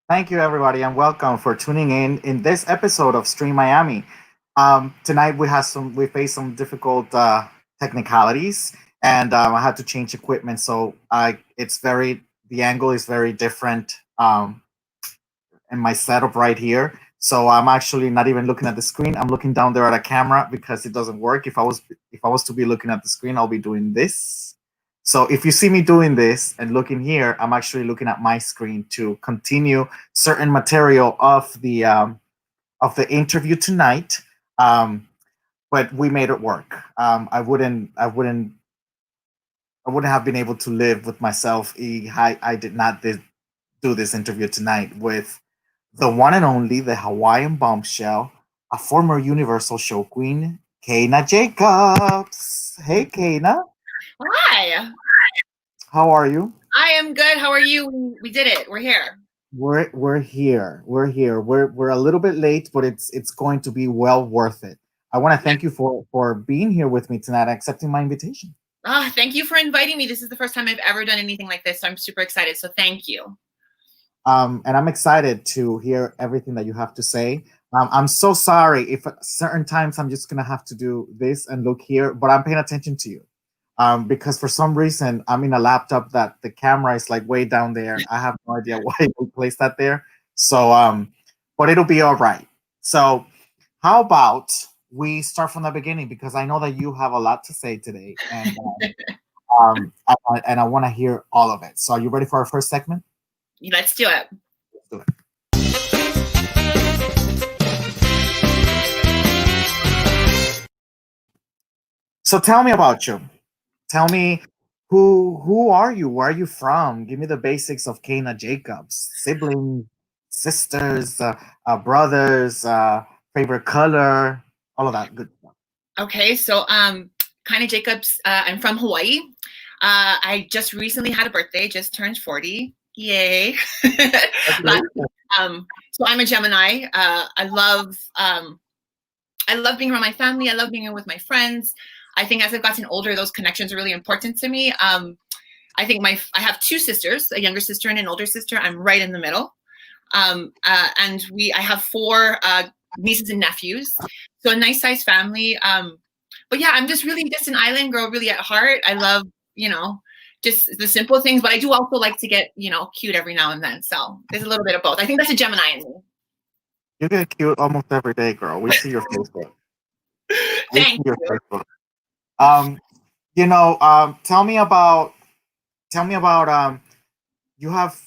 Thank you, everybody, and welcome for tuning in this episode of Stream Miami. Tonight we faced some difficult technicalities, and I had to change equipment, so it's very the angle is very different in my setup right here. So I'm actually not even looking at the screen. I'm looking down there at a camera because it doesn't work. If I was to be looking at the screen, I'll be doing this. So if you see me doing this and looking here, I'm actually looking at my screen to continue certain material of the interview tonight. Um, but we made it work. I wouldn't have been able to live with myself. I did not do this interview tonight with the one and only, the Hawaiian Bombshell, a former Universal Show Queen, Kaina Jacobs. Hey, Kaina, Hi, how are you? I am good. How are you? We did it. We're here. We're here. We're here. We're a little bit late, but it's going to be well worth it. I want to thank you for being here with me tonight, accepting my invitation. Thank you for inviting me. This is the first time I've ever done anything like this, so I'm super excited. So thank you. And I'm excited to hear everything that you have to say. I'm so sorry if at certain times I'm just gonna have to do this and look here, but I'm paying attention to you. Because for some reason I'm in a laptop that the camera is like way down there. I have no idea why we placed that there. So, but it'll be all right. So, how about we start from the beginning because I know that you have a lot to say today, and I want to hear all of it. So, are you ready for our first segment? Let's do it. Let's do it. So tell me about you. Tell me who are you? Where are you from? Give me the basics of Kana Jacobs. Siblings, sisters, brothers, favorite color, all of that good stuff. Okay, so Kaina Jacobs. I'm from Hawaii. I just recently had a birthday. Just turned 40. Yay! So I'm a Gemini. I love being around my family. I love being with my friends. I think as I've gotten older, those connections are really important to me. I think I have two sisters, a younger sister and an older sister. I'm right in the middle. And I have four nieces and nephews. So a nice sized family. But yeah, I'm just an island girl, really at heart. I love, just the simple things, but I do also like to get, cute every now and then. So there's a little bit of both. I think that's a Gemini in me. You get cute almost every day, girl. We see your Facebook. Thank you. Facebook. Tell me about you have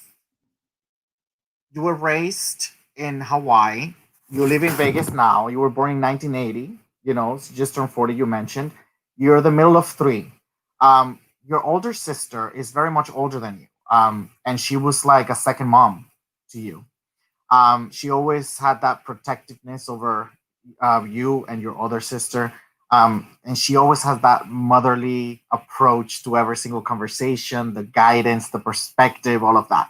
you were raised in Hawaii. You live in Vegas now. You were born in 1980. Just turned 40. You mentioned you're the middle of three. Your older sister is very much older than you. And she was like a second mom to you. She always had that protectiveness over you and your other sister. And she always has that motherly approach to every single conversation, the guidance, the perspective, all of that.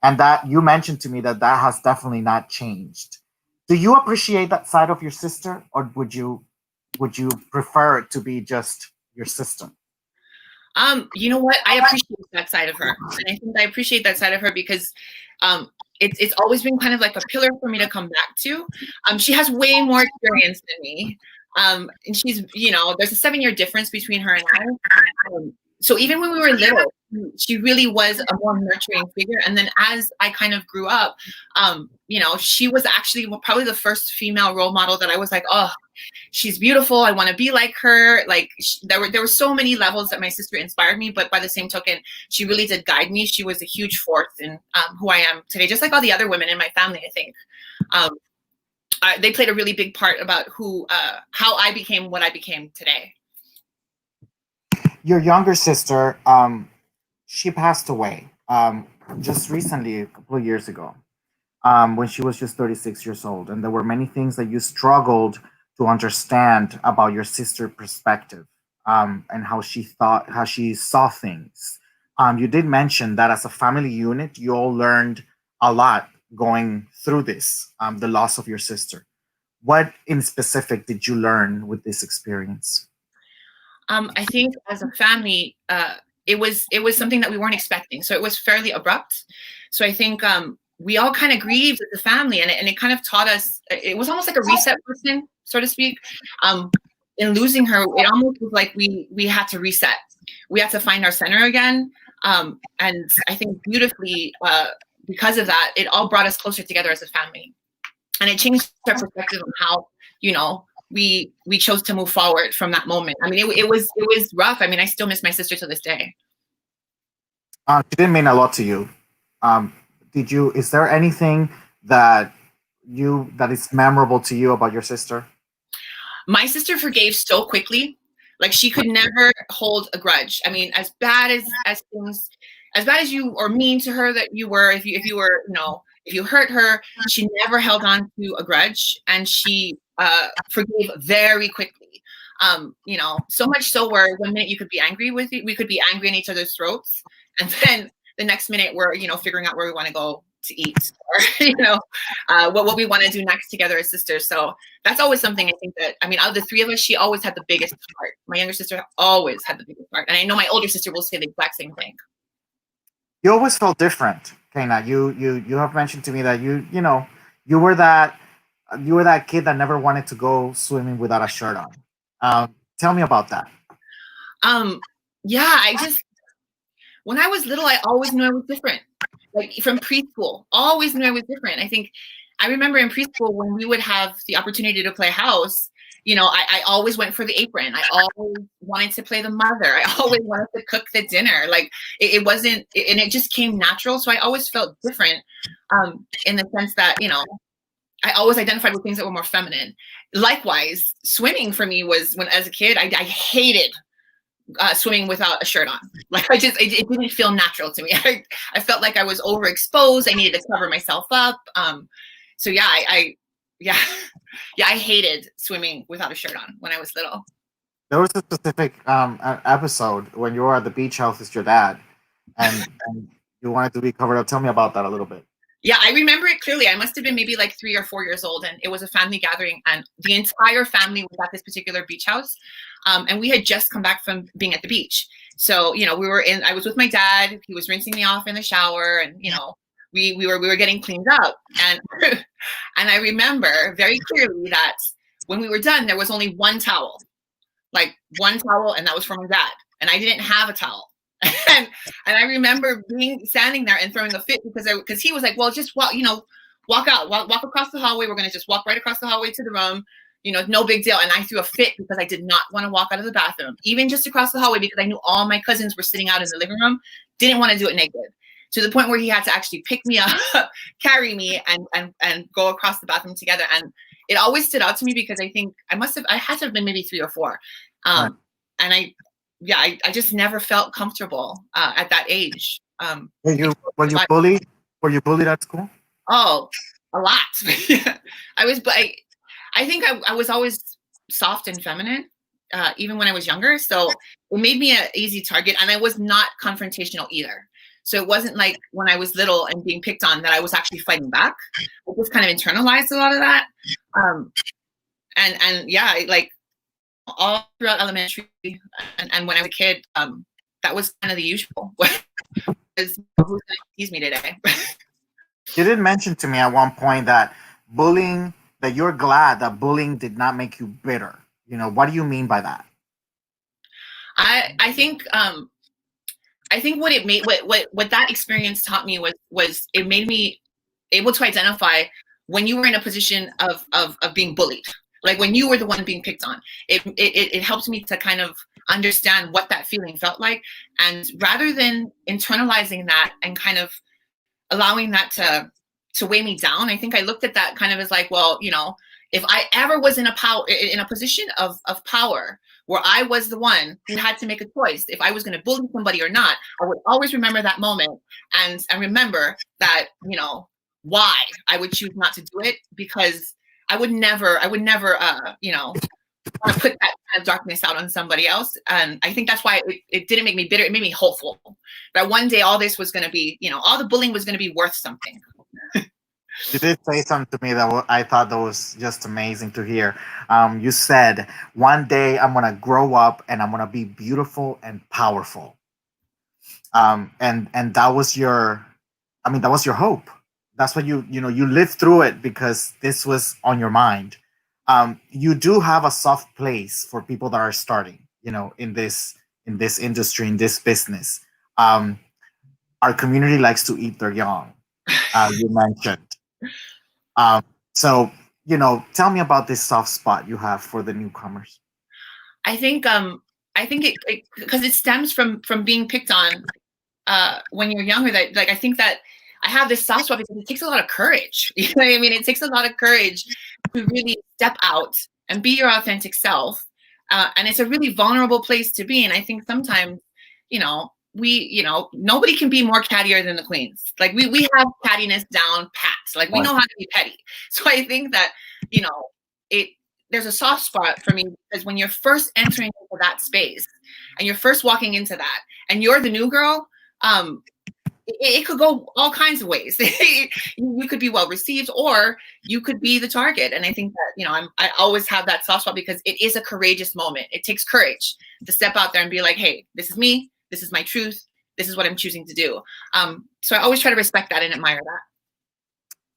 And that you mentioned to me that has definitely not changed. Do you appreciate that side of your sister, or would you prefer it to be just your sister? You know what? I appreciate that side of her. And I think I appreciate that side of her because it's always been kind of like a pillar for me to come back to. She has way more experience than me. And she's, there's a 7-year difference between her and I. So even when we were little, she really was a more nurturing figure. And then as I kind of grew up, she was actually probably the first female role model that I was like, oh, she's beautiful. I want to be like her. Like there were so many levels that my sister inspired me, but by the same token, she really did guide me. She was a huge force in who I am today, just like all the other women in my family, I think. They played a really big part about how I became what I became today. Your younger sister, she passed away just recently, a couple of years ago, when she was just 36 years old. And there were many things that you struggled to understand about your sister's perspective, and how she saw things. You did mention that as a family unit, you all learned a lot going through this, the loss of your sister. What in specific did you learn with this experience? I think as a family, it was something that we weren't expecting. So it was fairly abrupt. So I think we all kind of grieved as a family, and it kind of taught us. It was almost like a reset button, so to speak. In losing her, it almost was like we had to reset. We had to find our center again, and I think beautifully, because of that, it all brought us closer together as a family, and it changed our perspective on how, you know, we chose to move forward from that moment. I mean, it was rough. I mean, I still miss my sister to this day. She didn't mean a lot to you. Did you? Is there anything that is memorable to you about your sister? My sister forgave so quickly. Like, she could never hold a grudge. I mean, as bad as things, as bad as you or mean to her that you were, if you were, you know, if you hurt her, she never held on to a grudge, and she forgave very quickly. You know, so much so where one minute you could be angry with you, we could be angry in each other's throats, and then the next minute we're, you know, figuring out where we want to go to eat, or you know, what we want to do next together as sisters. So that's always something I think that, I mean, out of the three of us, she always had the biggest heart. My younger sister always had the biggest heart, and I know my older sister will say the exact same thing. You always felt different, Kaina. You have mentioned to me that you know you were that kid that never wanted to go swimming without a shirt on. Tell me about that. Yeah, I just, when I was little, I always knew I was different. Like, from preschool, always knew I was different. I think I remember in preschool when we would have the opportunity to play house, you know, I always went for the apron. I always wanted to play the mother. I always wanted to cook the dinner. Like, it wasn't, and it just came natural. So I always felt different, in the sense that, you know, I always identified with things that were more feminine. Likewise, swimming for me was, when as a kid, I hated swimming without a shirt on. Like, it didn't feel natural to me. I felt like I was overexposed. I needed to cover myself up. So yeah, yeah, I hated swimming without a shirt on when I was little. There was a specific episode when you were at the beach house with your dad, and you wanted to be covered up. Tell me about that a little bit. Yeah, I remember it clearly. I must have been maybe like 3 or 4 years old, and it was a family gathering, and the entire family was at this particular beach house. And we had just come back from being at the beach. So, you know, I was with my dad. He was rinsing me off in the shower, and, you know, we were getting cleaned up. And, and I remember very clearly that when we were done, there was only one towel, and that was for my dad. And I didn't have a towel. and I remember standing there and throwing a fit because he was like, well, just walk, you know, walk across the hallway. We're going to just walk right across the hallway to the room. You know, no big deal. And I threw a fit because I did not want to walk out of the bathroom, even just across the hallway, because I knew all my cousins were sitting out in the living room. Didn't want to do it naked, to the point where he had to actually pick me up, carry me, and go across the bathroom together. And it always stood out to me because I think I had to have been maybe 3 or 4. Right. And I just never felt comfortable at that age. Were you bullied? Were you bullied at school? Oh, a lot. I think I was always soft and feminine, even when I was younger. So it made me an easy target, and I was not confrontational either. So it wasn't like when I was little and being picked on that I was actually fighting back. I just kind of internalized a lot of that. And yeah, like, all throughout elementary and when I was a kid, that was kind of the usual. Who's going to tease me today? You did mention to me at one point that you're glad that bullying did not make you bitter. You know, what do you mean by that? I think what it made, what that experience taught me was it made me able to identify when you were in a position of being bullied. Like, when you were the one being picked on, it helped me to kind of understand what that feeling felt like. And rather than internalizing that and kind of allowing that to weigh me down, I think I looked at that kind of as like, well, you know, if I ever was in a position of power where I was the one who had to make a choice, if I was going to bully somebody or not, I would always remember that moment and remember that, you know, why I would choose not to do it, because I would never, you know, want to put that kind of darkness out on somebody else. And I think that's why it didn't make me bitter. It made me hopeful that one day all this was going to be, you know, all the bullying was going to be worth something. You did say something to me that I thought that was just amazing to hear. You said, one day I'm going to grow up and I'm going to be beautiful and powerful. And that was your hope. That's what you lived through it because this was on your mind. You do have a soft place for people that are starting, in this industry, in this business. Um, our community likes to eat their young. You mentioned. Um, so, tell me about this soft spot you have for the newcomers. I think it because it stems from being picked on when you're younger. That like I think that I have this soft spot because it takes a lot of courage. You know what I mean? It takes a lot of courage to really step out and be your authentic self. And it's a really vulnerable place to be. And I think sometimes, nobody can be more cattier than the queens. Like we have cattiness down pat. Like we know how to be petty. So I think that, it there's a soft spot for me because when you're first entering into that space and you're first walking into that and you're the new girl, it could go all kinds of ways. You could be well received or you could be the target. And I think that, I always have that soft spot because it is a courageous moment. It takes courage to step out there and be like, hey, this is me. This is my truth. This is what I'm choosing to do. So I always try to respect that and admire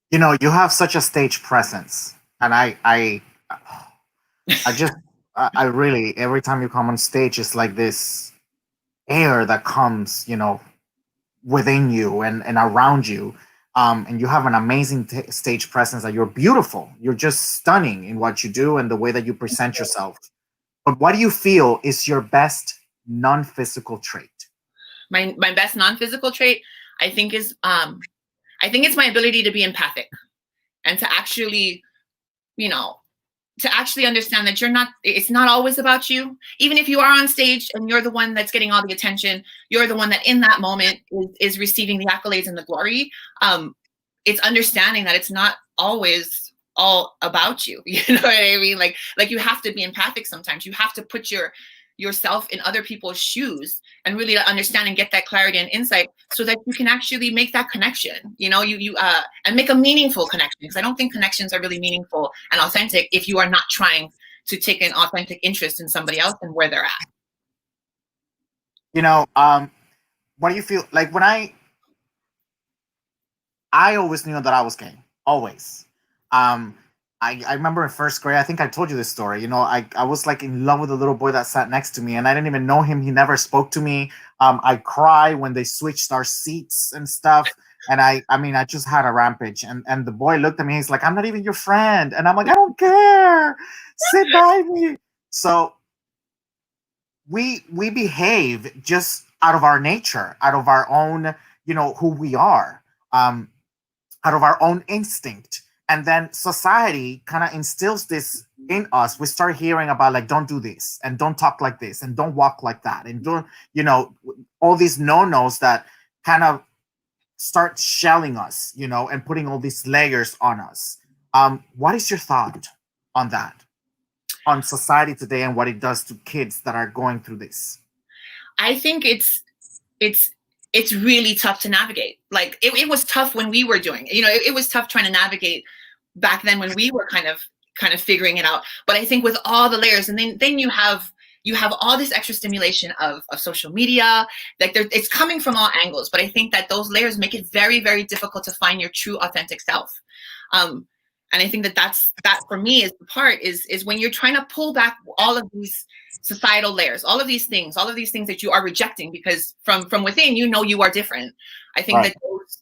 that. You have such a stage presence. And I really, every time you come on stage, it's like this air that comes, within you and around you. And you have an amazing stage presence that you're beautiful. You're just stunning in what you do and the way that you present yourself. But what do you feel is your best non-physical trait? My best non-physical trait, I think is, I think it's my ability to be empathic and to actually, understand that it's not always about you. Even if you are on stage and you're the one that's getting all the attention, you're the one that in that moment is receiving the accolades and the glory. It's understanding that it's not always all about you. You know what I mean? Like you have to be empathic sometimes. You have to put yourself in other people's shoes and really understand and get that clarity and insight so that you can actually make that connection, and make a meaningful connection. Because I don't think connections are really meaningful and authentic if you are not trying to take an authentic interest in somebody else and where they're at. What do you feel like when I always knew that I was gay, always. I remember in first grade, I think I told you this story. I was like in love with a little boy that sat next to me and I didn't even know him. He never spoke to me. I cried when they switched our seats and stuff. And I just had a rampage. And the boy looked at me. He's like, I'm not even your friend. And I'm like, I don't care. Sit by me. So we behave just out of our nature, out of our own, who we are, out of our own instinct. And then society kind of instills this in us. We start hearing about like, don't do this and don't talk like this and don't walk like that. And don't, all these no-nos that kind of start shelling us, and putting all these layers on us. What is your thought on that, on society today and what it does to kids that are going through this? I think it's really tough to navigate. Like it was tough when we were doing it. It was tough trying to navigate back then when we were kind of figuring it out. But I think with all the layers, and then you have all this extra stimulation of social media, like it's coming from all angles. But I think that those layers make it very, very difficult to find your true authentic self. And I think that for me is the part is when you're trying to pull back all of these societal layers, all of these things that you are rejecting because from within, you are different. I think right.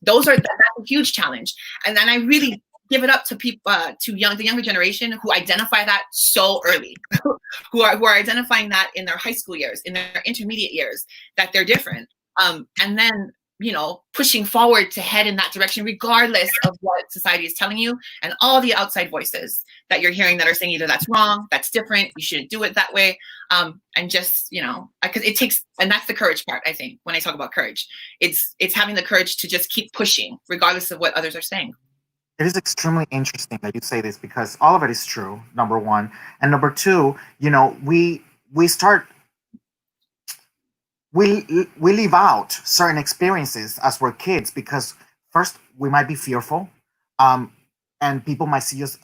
That's a huge challenge. And then I really give it up to people, the younger generation who identify that so early, who are identifying that in their high school years, in their intermediate years, that they're different. And then, pushing forward to head in that direction, regardless of what society is telling you and all the outside voices that you're hearing that are saying either that's wrong, that's different, you shouldn't do it that way. And just, because it takes, and that's the courage part, I think, when I talk about courage, it's having the courage to just keep pushing, regardless of what others are saying. It is extremely interesting that you say this because all of it is true, number one. And number two, we leave out certain experiences as we're kids because first we might be fearful, and people might see us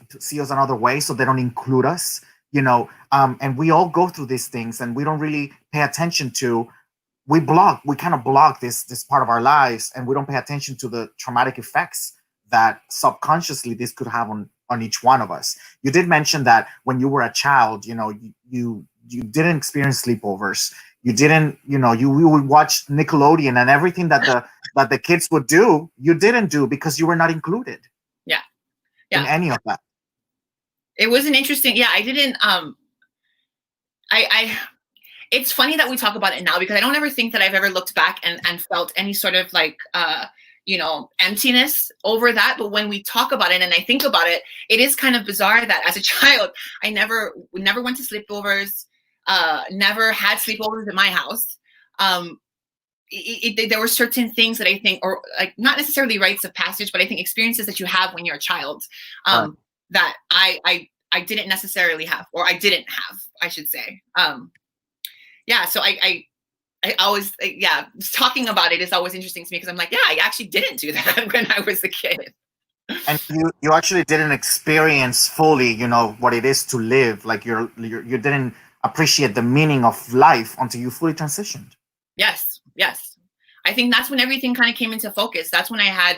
another way, so they don't include us, and we all go through these things and we don't really pay attention to. We kind of block this part of our lives and we don't pay attention to the traumatic effects that subconsciously this could have on each one of us. You did mention that when you were a child, you didn't experience sleepovers. You didn't, you would watch Nickelodeon, and everything that the kids would do, you didn't do because you were not included. Yeah. In any of that. It was an interesting, I didn't, it's funny that we talk about it now, because I don't ever think that I've ever looked back and felt any sort of like, emptiness over that. But when we talk about it and I think about it, it is kind of bizarre that as a child, I never went to sleepovers, never had sleepovers in my house. There were certain things that I think, or like not necessarily rites of passage, but I think experiences that you have when you're a child, that I didn't necessarily have, or I didn't have, I should say. So I always, talking about it is always interesting to me, because I'm like, I actually didn't do that when I was a kid. And you actually didn't experience fully, what it is to live. Like you didn't appreciate the meaning of life until you fully transitioned. Yes. I think that's when everything kind of came into focus. That's when I had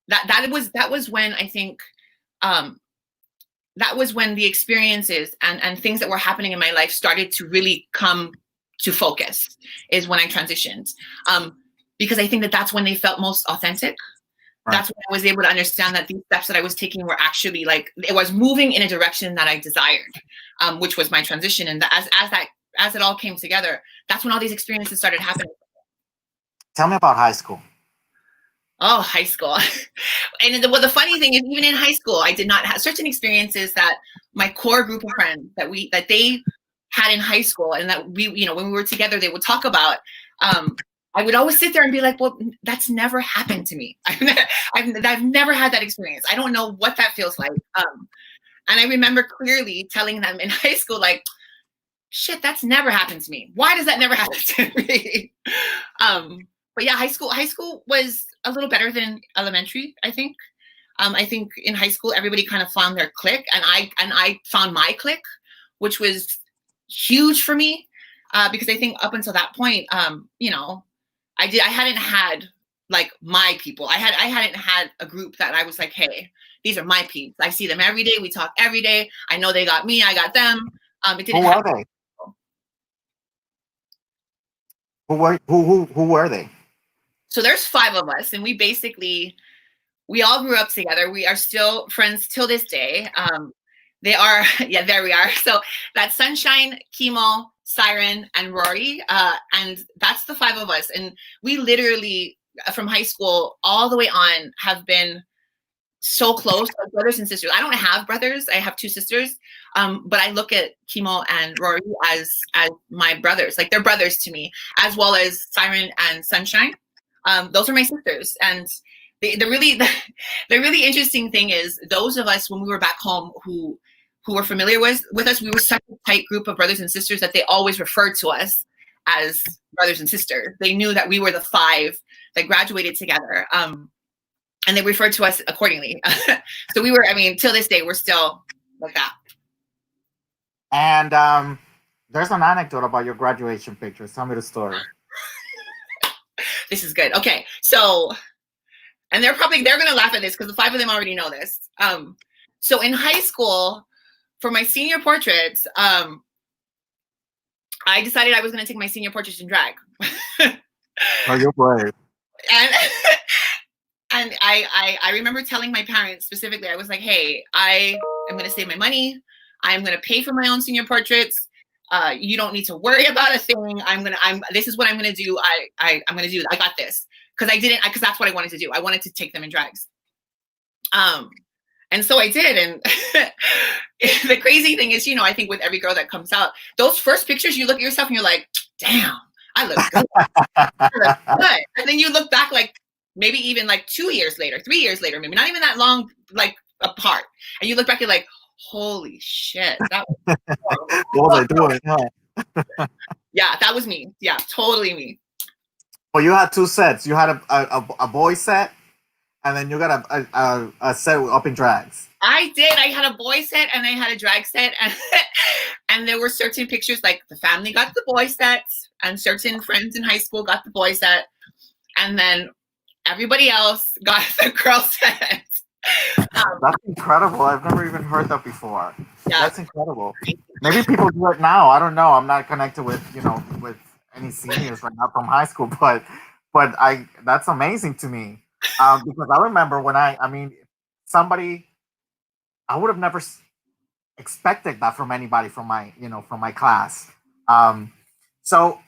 that was when I think, that was when the experiences and things that were happening in my life started to really come to focus, is when I transitioned. Because I think that's when they felt most authentic. Right. That's when I was able to understand that these steps that I was taking were actually like, it was moving in a direction that I desired, which was my transition. And as it all came together, that's when all these experiences started happening. Tell me about high school. Oh, high school. And the funny thing is, even in high school, I did not have certain experiences that my core group of friends that they had in high school, and that we, when we were together, they would talk about. I would always sit there and be like, well, that's never happened to me. I've never had that experience. I don't know what that feels like. And I remember clearly telling them in high school, like, shit, that's never happened to me. Why does that never happen to me? But yeah, high school was a little better than elementary, I think. I think in high school, everybody kind of found their clique, and I found my clique, which was huge for me, because I think up until that point, I hadn't had like my people. I hadn't had a group that I was like, hey, these are my peeps. I see them every day. We talk every day. I know they got me. I got them. It didn't. Who are they? Who were they? So there's 5 of us, and we all grew up together. We are still friends till this day. They are, there we are. So that's Sunshine, Chemo, Siren, and Rory. And that's the 5 of us. And we literally, from high school all the way on, have been so close, like brothers and sisters. I don't have brothers. I have 2 sisters. But I look at Chemo and Rory as my brothers. Like, they're brothers to me, as well as Siren and Sunshine. Those are my sisters. And the really interesting thing is, those of us, when we were back home, who were familiar with us, we were such a tight group of brothers and sisters that they always referred to us as brothers and sisters. They knew that we were the 5 that graduated together. And they referred to us accordingly. So we were, till this day, we're still like that. And there's an anecdote about your graduation pictures. Tell me the story. This is good. Okay, so, and they're going to laugh at this, because the 5 of them already know this. So in high school, for my senior portraits, I decided I was going to take my senior portraits in drag. Oh, you're brave. And I remember telling my parents specifically, I was like, hey, I am going to save my money. I'm going to pay for my own senior portraits. You don't need to worry about a thing. This is what I'm going to do. I'm going to do it. I got this. Because that's what I wanted to do. I wanted to take them in drags. And so I did. And the crazy thing is, I think with every girl that comes out, those first pictures, you look at yourself and you're like, damn, I look good. I look good. And then you look back, like, maybe even like 2 years later, 3 years later, maybe not even that long, like, apart. And you look back, you're like, holy shit. That was what was I doing? Huh? Yeah, that was me. Yeah, totally me. Well, you had 2 sets. You had a boy set, and then you got a set up in drags. I did. I had a boy set and I had a drag set, and there were certain pictures, like the family got the boy sets, and certain friends in high school got the boy set, and then everybody else got the girl set. That's incredible. I've never even heard that before. Yeah. That's incredible. Maybe people do it now. I don't know. I'm not connected with with any seniors right now from high school, but I that's amazing to me because I remember when I mean somebody I would have never expected that from anybody from my from my class. Um, so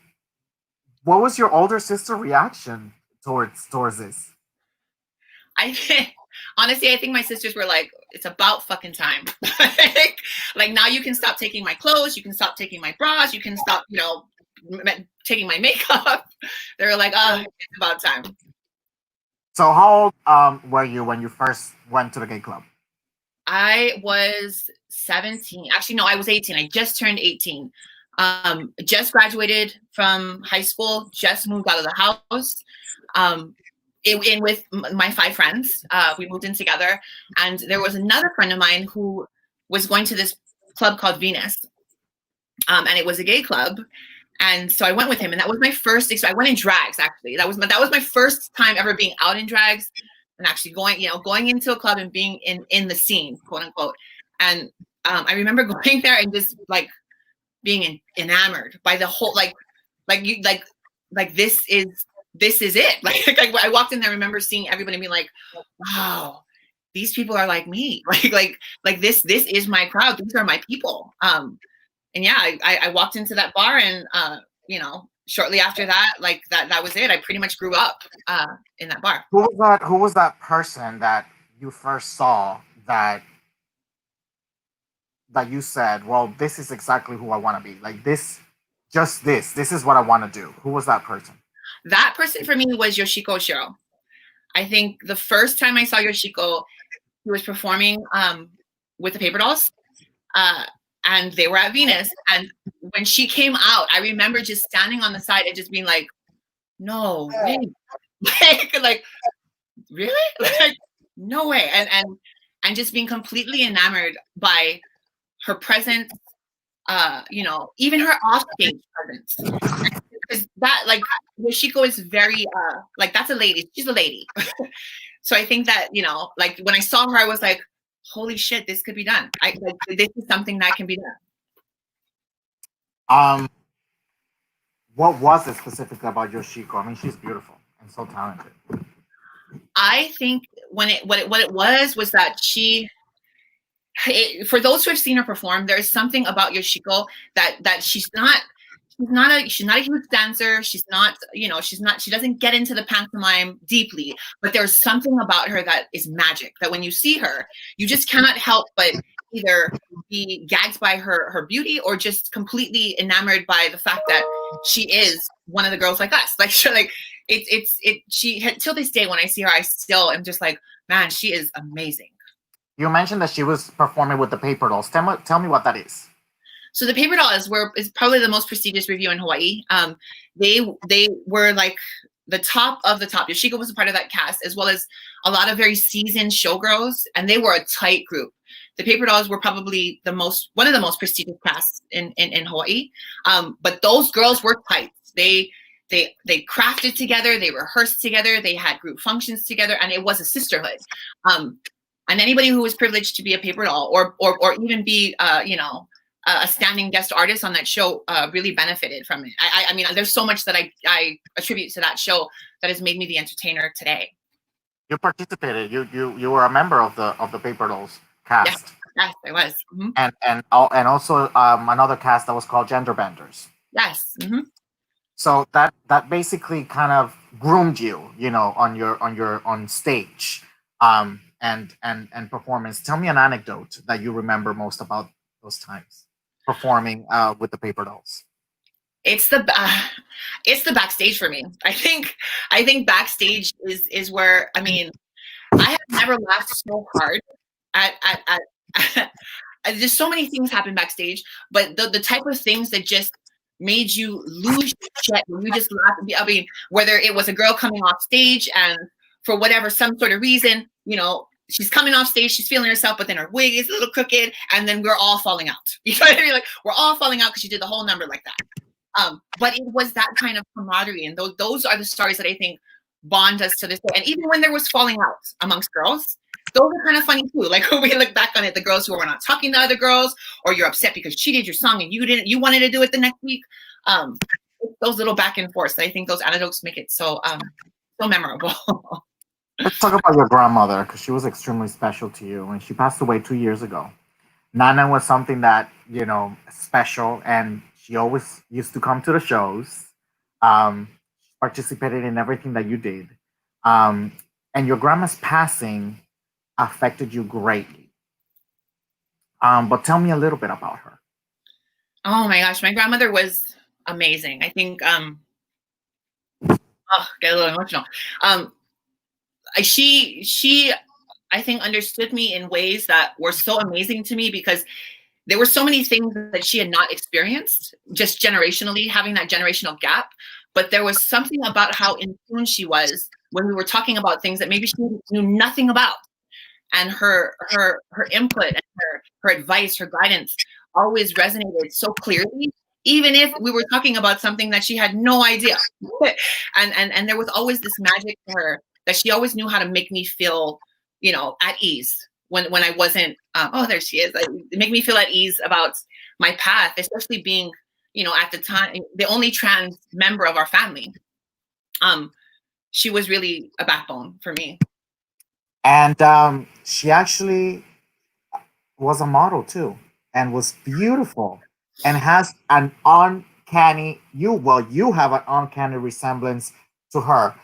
what was your older sister reaction towards this? I think, honestly, I think my sisters were like, it's about fucking time. Like now you can stop taking my clothes, you can stop taking my bras, you can stop, taking my makeup. They were like, oh, it's about time. So how old were you when you first went to the gay club? I was 17. Actually, no, I was 18. I just turned 18. Just graduated from high school, just moved out of the house. In with my 5 friends. We moved in together, and there was another friend of mine who was going to this club called Venus, and it was a gay club. And so I went with him, and that was my first experience. I went in drags, actually. That was my first time ever being out in drags and actually going into a club and being in the scene, quote unquote. And I remember going there and just like being enamored by the whole like this is it. Like I walked in there, I remember seeing everybody being like, wow, these people are like me. Like this is my crowd. These are my people. And yeah, I walked into that bar, and shortly after that, like that was it. I pretty much grew up in that bar. Who was that person that you first saw that you said, well, this is exactly who I want to be. Like this is what I want to do. Who was that person? That person for me was Yoshiko Shiro. I think the first time I saw Yoshiko, he was performing with the Paper Dolls, and they were at Venus. And when she came out, I remember just standing on the side and just being like, no way. like really? Like, no way. And just being completely enamored by her presence, even her offstage presence. Because that, like, Yoshiko is very, that's a lady. She's a lady. So I think that, like, when I saw her, I was like, holy shit, this could be done. This is something that can be done. What was it specifically about Yoshiko? I mean, she's beautiful and so talented. I think what it was that for those who have seen her perform, there's something about Yoshiko that she's not a huge dancer. She's not, she doesn't get into the pantomime deeply, but there's something about her that is magic, that when you see her, you just cannot help but either be gagged by her beauty or just completely enamored by the fact that she is one of the girls like us. Like, she till this day, when I see her, I still am just like, man, she is amazing. You mentioned that she was performing with the Paper Dolls. Tell me what that is. So the Paper Dolls is probably the most prestigious revue in Hawaii. They were like the top of the top. Yoshiko was a part of that cast, as well as a lot of very seasoned showgirls, and they were a tight group. The Paper Dolls were probably one of the most prestigious casts in Hawaii. But those girls were tight. They crafted together, they rehearsed together, they had group functions together, and it was a sisterhood. And anybody who was privileged to be a Paper Doll or even be a standing guest artist on that show really benefited from it. I mean, there's so much that I attribute to that show that has made me the entertainer today. You participated. You were a member of the Paper Dolls cast. Yes, I was. Mm-hmm. And also another cast that was called Gender Benders. Yes. Mm-hmm. So that basically kind of groomed you, on stage, and performance. Tell me an anecdote that you remember most about those times performing with the Paper Dolls. It's the backstage for me. I think backstage is where, I mean, I have never laughed so hard at just so many things happen backstage, but the type of things that just made you lose your shit when you just laughed. I mean, whether it was a girl coming off stage and for whatever, some sort of reason, she's coming off stage, she's feeling herself, but then her wig is a little crooked, and then we're all falling out. You know what I mean? Like, we're all falling out because she did the whole number like that. But it was that kind of camaraderie, and those are the stories that I think bond us to this day. And even when there was falling out amongst girls, those are kind of funny too. Like when we look back on it, the girls who are not talking to other girls, or you're upset because she did your song and you wanted to do it the next week. Those little back and forths. I think those anecdotes make it so memorable. Let's talk about your grandmother, because she was extremely special to you, and she passed away 2 years ago. Nana was something that, special, and she always used to come to the shows, participated in everything that you did. And your grandma's passing affected you greatly. But tell me a little bit about her. Oh my gosh, my grandmother was amazing. I think, get a little emotional. She I think understood me in ways that were so amazing to me, because there were so many things that she had not experienced, just generationally, having that generational gap. But there was something about how in tune she was when we were talking about things that maybe she knew nothing about. And her input and her advice, her guidance always resonated so clearly, even if we were talking about something that she had no idea. and there was always this magic to her that she always knew how to make me feel, at ease when I wasn't. There she is. Make me feel at ease about my path, especially being, at the time the only trans member of our family. She was really a backbone for me. And she actually was a model too, and was beautiful, and has an uncanny you have an uncanny resemblance to her.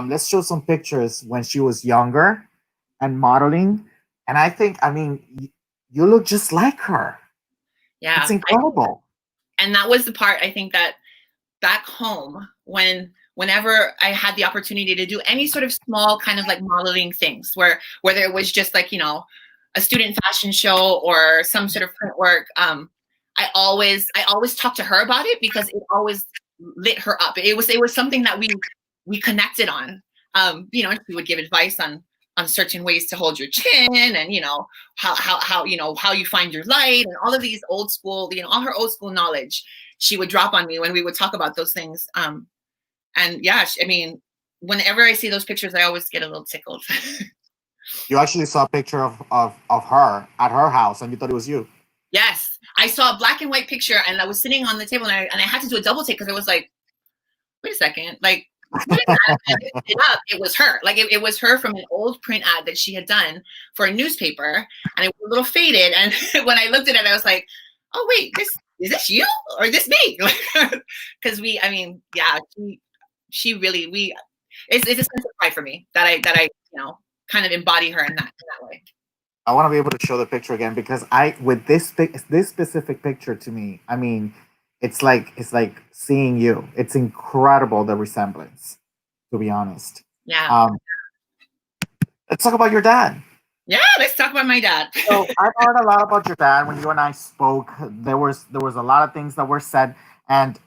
Let's show some pictures when she was younger and modeling, and you look just like her. Yeah, it's incredible. And that was the part, I think, that back home, whenever I had the opportunity to do any sort of small kind of like modeling things, whether it was just like, a student fashion show or some sort of print work, I always talked to her about it, because it always lit her up. It was something that we connected on. She would give advice on certain ways to hold your chin, and how you find your light, and all of these old school, all her old school knowledge she would drop on me when we would talk about those things. And yeah, whenever I see those pictures, I always get a little tickled. You actually saw a picture of her at her house, and you thought it was you. Yes, I saw a black and white picture, and I was sitting on the table, and I had to do a double take, because I was like, wait a second, like, it was her. Like it was her from an old print ad that she had done for a newspaper, and it was a little faded. And when I looked at it, I was like, oh wait, is this you or this me? Because she really it's a sense of pride for me that I kind of embody her in that way. I want to be able to show the picture again, because with this specific picture, to me, it's like seeing you. It's incredible, the resemblance, to be honest. Yeah. Let's talk about your dad. Yeah, let's talk about my dad. So I've heard a lot about your dad. When you and I spoke, there was a lot of things that were said, and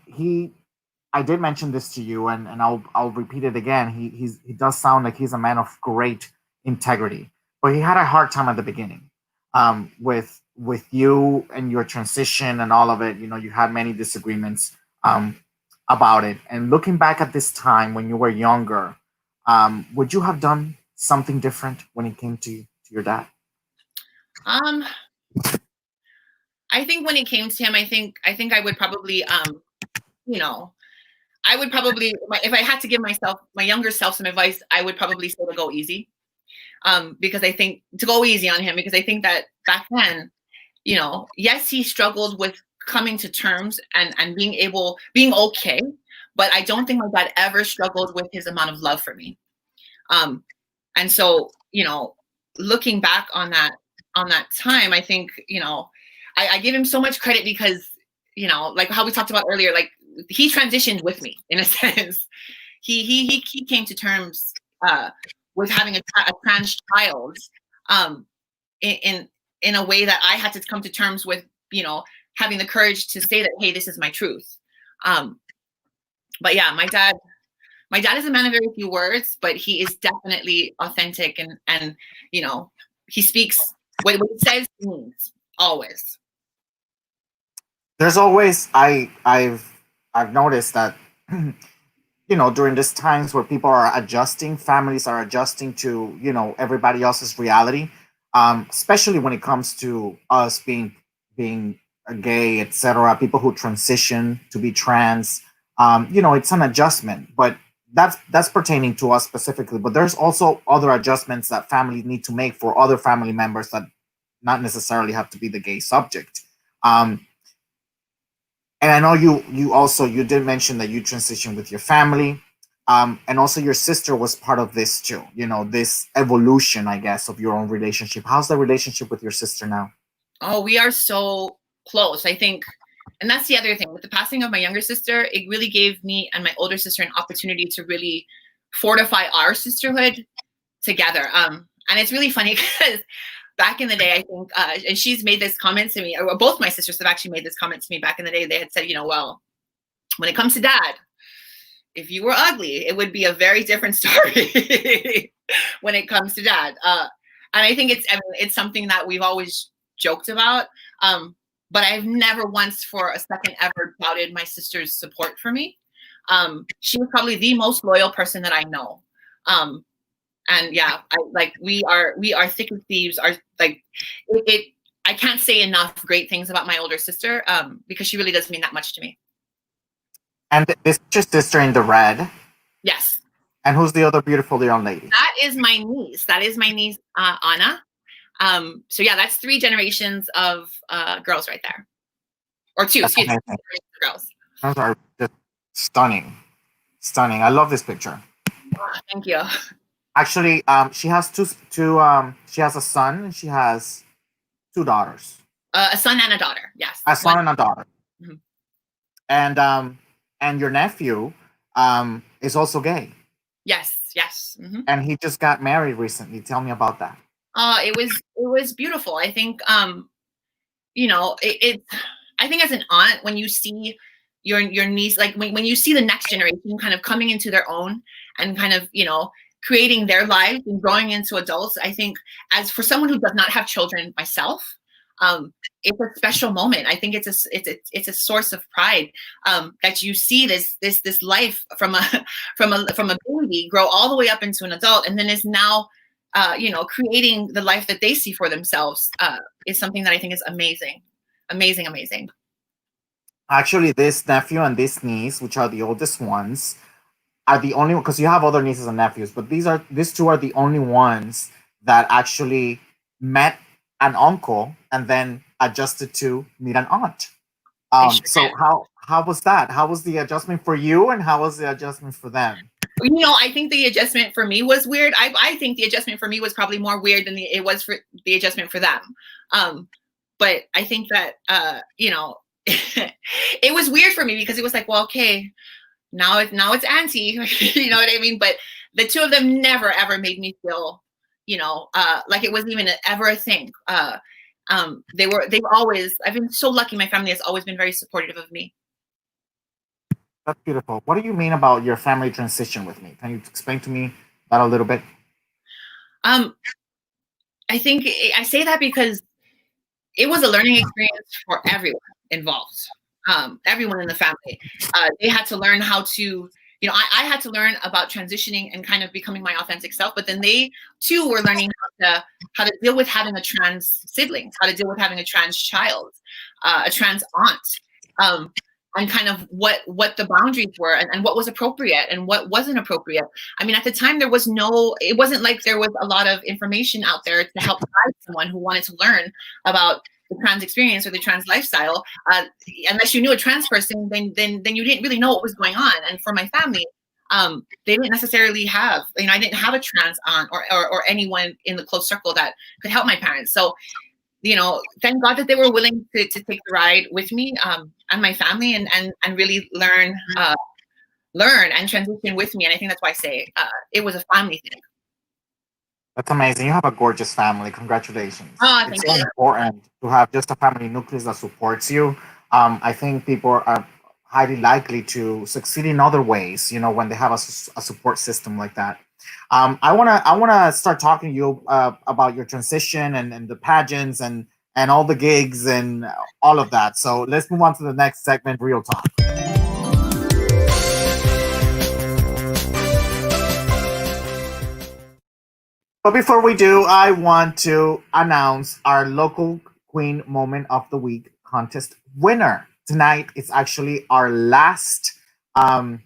I did mention this to you, and I'll repeat it again. He does sound like he's a man of great integrity, but he had a hard time at the beginning, with you and your transition and all of it. You had many disagreements about it. And looking back at this time when you were younger, would you have done something different when it came to your dad? I think when it came to him, I think I would probably, I would probably, if I had to give my younger self some advice, I would probably say to go easy. Because I think to go easy on him, because I think that back then, yes, he struggled with coming to terms and being okay, but I don't think my dad ever struggled with his amount of love for me. And so, looking back on that time, I think, I give him so much credit, because, like how we talked about earlier, like he transitioned with me in a sense. He came to terms with having a trans child in a way that I had to come to terms with, having the courage to say that, hey, this is my truth. But yeah, my dad is a man of very few words, but he is definitely authentic, and he speaks what he says he means, always. There's always I've noticed that during these times where people are adjusting, families are adjusting to, everybody else's reality, especially when it comes to us being gay, etc. People who transition to be trans, it's an adjustment, but that's pertaining to us specifically. But there's also other adjustments that families need to make for other family members that not necessarily have to be the gay subject. And I know you did mention that you transitioned with your family, and also your sister was part of this too. This evolution, I guess, of your own relationship. How's the relationship with your sister now? Oh, we are so close. I think, and that's the other thing with the passing of my younger sister. It really gave me and my older sister an opportunity to really fortify our sisterhood together. And it's really funny because back in the day, I think, and she's made this comment to me, or both my sisters have actually made this comment to me back in the day. They had said, well, when it comes to dad, if you were ugly, it would be a very different story when it comes to dad. And I think it's something that we've always joked about. But I've never once for a second ever doubted my sister's support for me. She was probably the most loyal person that I know. And yeah, we are thick as thieves. Are like it. I can't say enough great things about my older sister because she really does mean that much to me. And this is your sister in the red. Yes. And who's the other beautiful young lady? That is my niece. Anna. So yeah, that's 3 generations of girls right there, or 2. Excuse me, girls. Those are just stunning. I love this picture. Oh, thank you. Actually, she has two. She has a son and she has 2 daughters. A son and a daughter. Yes. A son and a daughter. Mm-hmm. And your nephew is also gay. Yes. Mm-hmm. And he just got married recently. Tell me about that. It was beautiful. I think I think as an aunt, when you see your niece, like when you see the next generation kind of coming into their own and kind of creating their lives and growing into adults, I think as for someone who does not have children myself, it's a special moment. I think it's a source of pride that you see this life from a baby grow all the way up into an adult, and then is now creating the life that they see for themselves is something that I think is amazing. Actually, this nephew and this niece, which are the oldest ones, are the only, because you have other nieces and nephews, but these 2 are the only ones that actually met an uncle and then adjusted to meet an aunt. So how was that? How was the adjustment for you, and how was the adjustment for them? I think the adjustment for me was weird. I think the adjustment for me was probably more weird than it was for the adjustment for them. But I think that it was weird for me because it was like, well, okay, now it's auntie, you know what I mean? But the 2 of them never ever made me feel, like it wasn't even ever a thing. They've always, I've been so lucky. My family has always been very supportive of me. That's beautiful. What do you mean about your family transition with me? Can you explain to me that a little bit? I think I say that because it was a learning experience for everyone involved. Everyone in the family. They had to learn how to, I had to learn about transitioning and kind of becoming my authentic self, but then they too were learning how to deal with having a trans sibling, how to deal with having a trans child, a trans aunt. And kind of what the boundaries were and what was appropriate and what wasn't appropriate. I mean, at the time, it wasn't like there was a lot of information out there to help guide someone who wanted to learn about the trans experience or the trans lifestyle. Unless you knew a trans person, then you didn't really know what was going on. And for my family, they didn't necessarily have, I didn't have a trans aunt or anyone in the close circle that could help my parents. So, thank God that they were willing to take the ride with me and my family and really learn and transition with me. And I think that's why I say it was a family thing. That's amazing. You have a gorgeous family. Congratulations. Oh, it's so important to have just a family nucleus that supports you. I think people are highly likely to succeed in other ways, when they have a support system like that. I wanna start talking to you about your transition and the pageants and all the gigs and all of that. So let's move on to the next segment, Real Talk. But before we do, I want to announce our local Queen Moment of the Week contest winner. Tonight, it's actually our last um,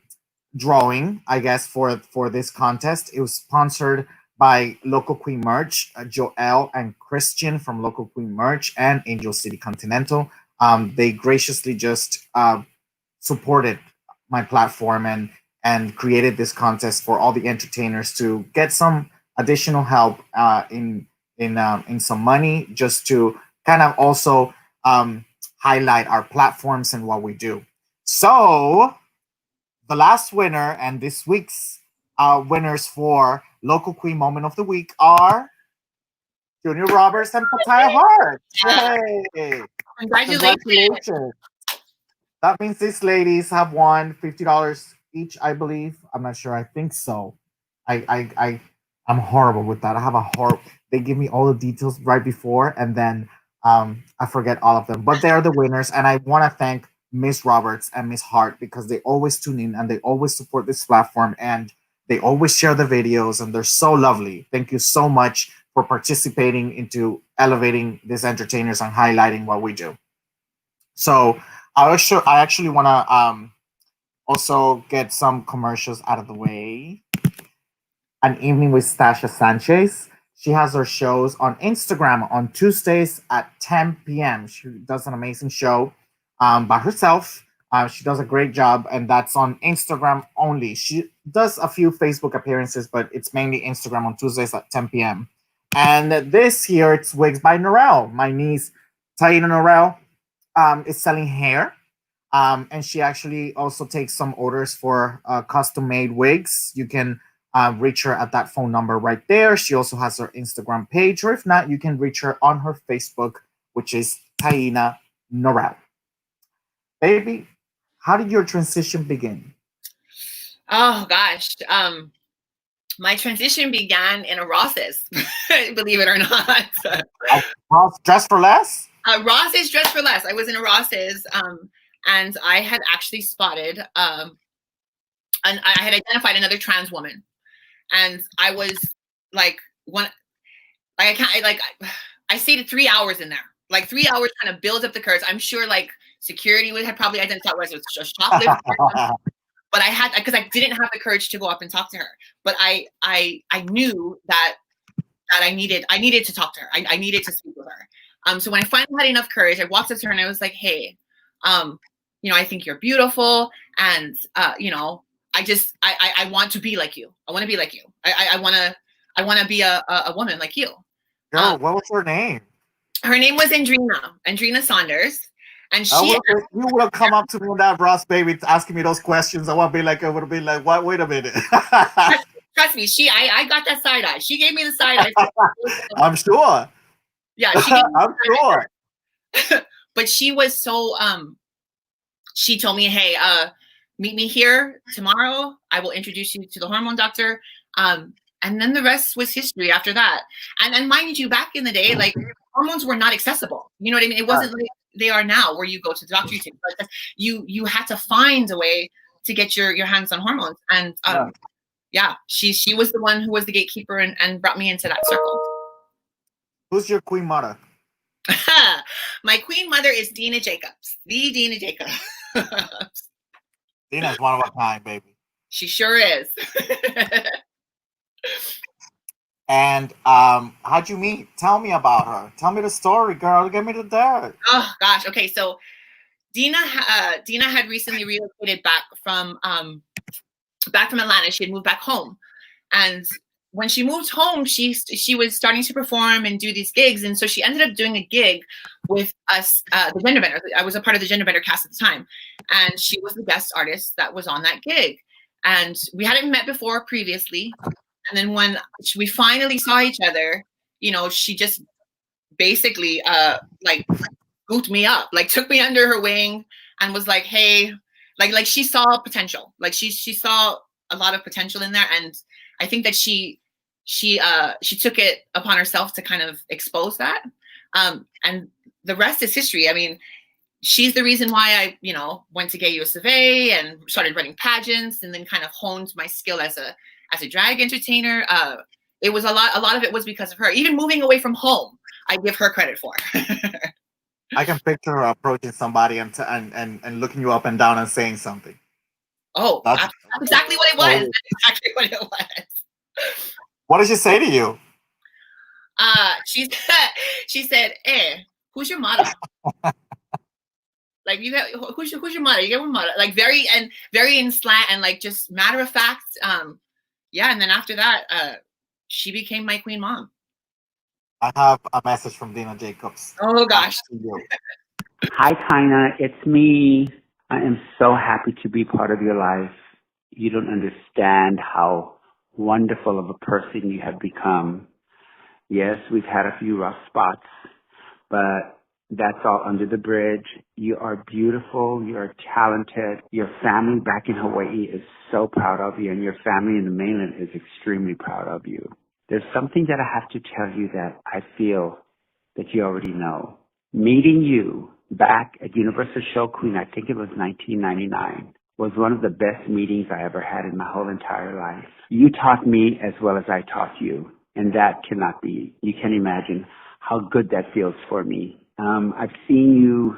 drawing, I guess, for this contest. It was sponsored by Local Queen Merch, Joel and Christian from Local Queen Merch and Angel City Continental. They graciously just supported my platform and created this contest for all the entertainers to get some additional help in some money, just to kind of also highlight our platforms and what we do. So the last winner and this week's winners for Local Queen Moment of the Week are Junior Roberts and Pataya Hart. Yay! Congratulations. Congratulations. That means these ladies have won $50 each, I believe. I'm not sure. I think so. I'm horrible with that. I have a horror. They give me all the details right before, and then I forget all of them. But they are the winners, and I want to thank Miss Roberts and Miss Hart because they always tune in and they always support this platform and they always share the videos, and they're so lovely. Thank you so much for participating into elevating these entertainers and highlighting what we do. So I actually want to also get some commercials out of the way. An Evening with Stasha Sanchez. She has her shows on Instagram on Tuesdays at 10 p.m. She does an amazing show by herself. She does a great job, and that's on Instagram only. She does a few Facebook appearances, but it's mainly Instagram on Tuesdays at 10 p.m. And this year, it's wigs by Norel. My niece, Taina Norel, is selling hair. And she actually also takes some orders for custom made wigs. You can reach her at that phone number right there. She also has her Instagram page, or if not, you can reach her on her Facebook, which is Kaina Norel. Baby, how did your transition begin? Oh gosh. My transition began in a Ross's, believe it or not. Dress for Less? Ross's Dress for Less. I was in a Ross's, and I had actually spotted, and I had identified another trans woman, and I was like, I stayed 3 hours in there, like 3 hours trying to build up the courage. I'm sure like security had probably identified whether it was a shoplifter. But I had, because I didn't have the courage to go up and talk to her. But I knew that I needed to talk to her. I needed to speak with her. So when I finally had enough courage, I walked up to her and I was like, "Hey, I think you're beautiful, and I want to be like you. I want to be like you. I want to be a woman like you." Girl, what was her name? Her name was Andrina Saunders. And you would have come up to me on that Ross, baby, asking me those questions. I would have been like, what? Wait a minute. Trust me, I got that side eye. She gave me the side eye. I'm sure. Yeah, I'm sure. But she was so she told me, "Hey, meet me here tomorrow. I will introduce you to the hormone doctor." And then the rest was history after that. And mind you, back in the day, like hormones were not accessible. You know what I mean? It wasn't like they are now, where you go to the doctor, you had to find a way to get your hands on hormones. And she was the one who was the gatekeeper and brought me into that circle. Who's your queen mother? My queen mother is Dina Jacobs, the Dina Jacobs. Dina's one of a kind, baby. She sure is. And how'd you meet? Tell me about her. Tell me the story, girl. Get me the dirt. Oh gosh. Okay, so Dina had recently relocated back from Atlanta. She had moved back home, and when she moved home, she was starting to perform and do these gigs, and so she ended up doing a gig with us, the Gender Bender. I was a part of the Gender Bender cast at the time, and she was the guest artist that was on that gig, and we hadn't met before previously. And then when we finally saw each other, she just basically like scooped me up, like took me under her wing and was like, "Hey," like she saw potential. Like she saw a lot of potential in there, and I think that she took it upon herself to kind of expose that. And the rest is history. I mean, she's the reason why I, went to Gay US of A and started running pageants, and then kind of honed my skill as a drag entertainer. it was a lot of it was because of her. Even moving away from home, I give her credit for. I can picture her approaching somebody and looking you up and down and saying something. Oh, That's exactly what it was. That's exactly what it was. What did she say to you? She said, who's your mother? Like, who's your mother? You get one mother. Like, very in slant and like just matter of fact. Yeah, and then after that, she became my queen mom. I have a message from Dina Jacobs. Oh gosh. Hi, Kaina. It's me. I am so happy to be part of your life. You don't understand how wonderful of a person you have become. Yes, we've had a few rough spots, but that's all under the bridge. You are beautiful. You are talented. Your family back in Hawaii is so proud of you, and your family in the mainland is extremely proud of you. There's something that I have to tell you that I feel that you already know. Meeting you back at Universal Show Queen, I think it was 1999, was one of the best meetings I ever had in my whole entire life. You taught me as well as I taught you, and that cannot be. You can imagine how good that feels for me. I've seen you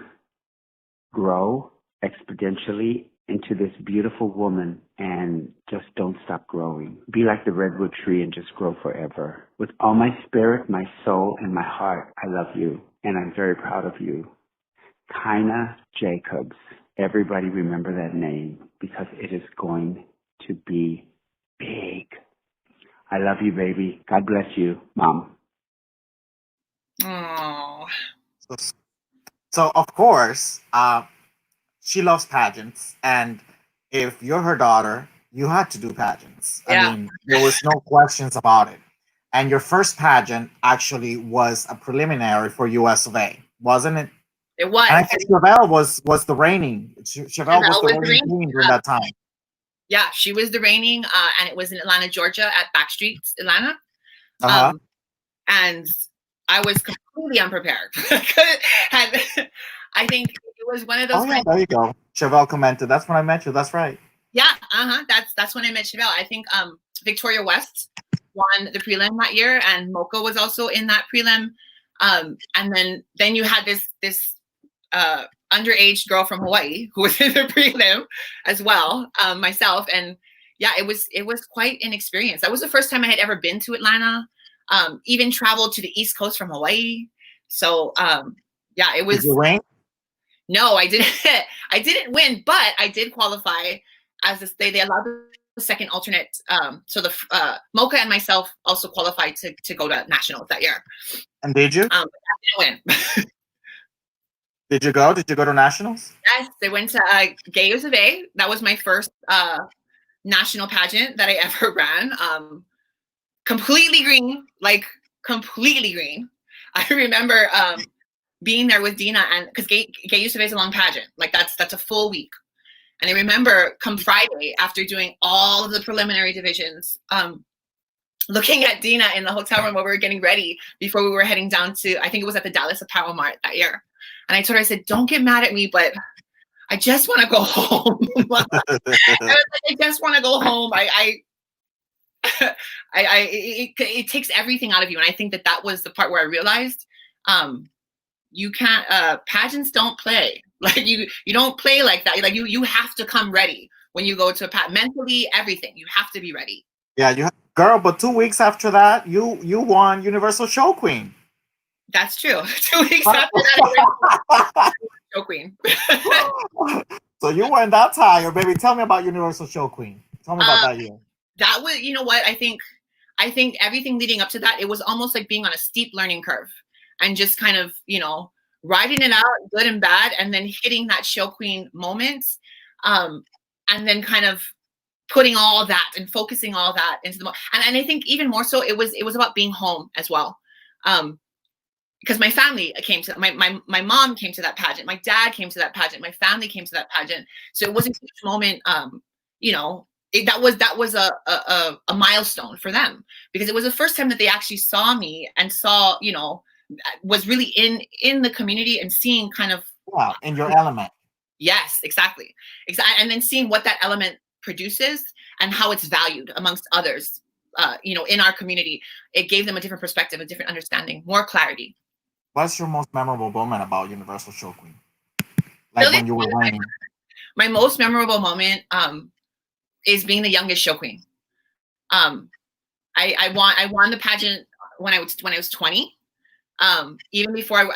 grow exponentially into this beautiful woman, and just don't stop growing. Be like the redwood tree and just grow forever. With all my spirit, my soul, and my heart, I love you, and I'm very proud of you. Kaina Jacobs. Everybody remember that name because it is going to be big. I love you, baby. God bless you, Mom. Oh. So of course, she loves pageants, and if you're her daughter, you had to do pageants. Yeah. I mean, there was no questions about it. And your first pageant actually was a preliminary for US of A, wasn't it? It was. And I think Chevelle was the reigning. Chevelle was the reigning queen during that time. Yeah, she was the reigning, and it was in Atlanta, Georgia, at Backstreet, Atlanta. Uh-huh. And I was completely unprepared. And I think it was one of those. Oh yeah, there you go. Chevelle commented. That's when I met you. That's right. Yeah, that's when I met Chevelle. I think Victoria West won the prelim that year, and Mocha was also in that prelim. And then you had this underage girl from Hawaii who was in the prelim as well, myself. And yeah, it was quite an experience. That was the first time I had ever been to Atlanta, even traveled to the East Coast from Hawaii. So yeah, it was. Did you win? No, I didn't. I didn't win, but I did qualify as they allowed the second alternate. So the Mocha and myself also qualified to go to nationals that year. And did you? I didn't win. Did you go? Did you go to nationals? Yes, they went to Gay Years of A. That was my first national pageant that I ever ran. Completely green, like completely green. I remember being there with Dina, and because Gay Years of A is a long pageant, like that's a full week. And I remember come Friday after doing all of the preliminary divisions, looking at Dina in the hotel room while we were getting ready before we were heading down to, I think it was at the Dallas Apparel Mart that year. And I told her, I said, don't get mad at me, but I just want to go home. I was like, I just want to go home. It takes everything out of you. And I think that was the part where I realized you can't, pageants don't play. Like you don't play like that. Like you have to come ready when you go to a pageant. Mentally, everything. You have to be ready. Yeah, girl, but 2 weeks after that, you won Universal Show Queen. That's true. 2 weeks after that, Show Queen. So you weren't that tired, baby. Tell me about Universal Show Queen. Tell me about that year. That was, you know what? I think everything leading up to that, it was almost like being on a steep learning curve and just kind of, riding it out, good and bad, and then hitting that Show Queen moment. And then kind of putting all that and focusing all that into the and I think even more so, it was about being home as well. Because my family came to my mom came to that pageant, my dad came to that pageant, my family came to that pageant. So it was a huge moment. That was a milestone for them because it was the first time that they actually saw me and saw, was really in the community and seeing kind of in your element. Yes, exactly. And then seeing what that element produces and how it's valued amongst others. in our community, it gave them a different perspective, a different understanding, more clarity. What's your most memorable moment about Universal Show Queen? Like Really? when you were reigning? My most memorable moment is being the youngest show queen. I won the pageant when I was 20. Even before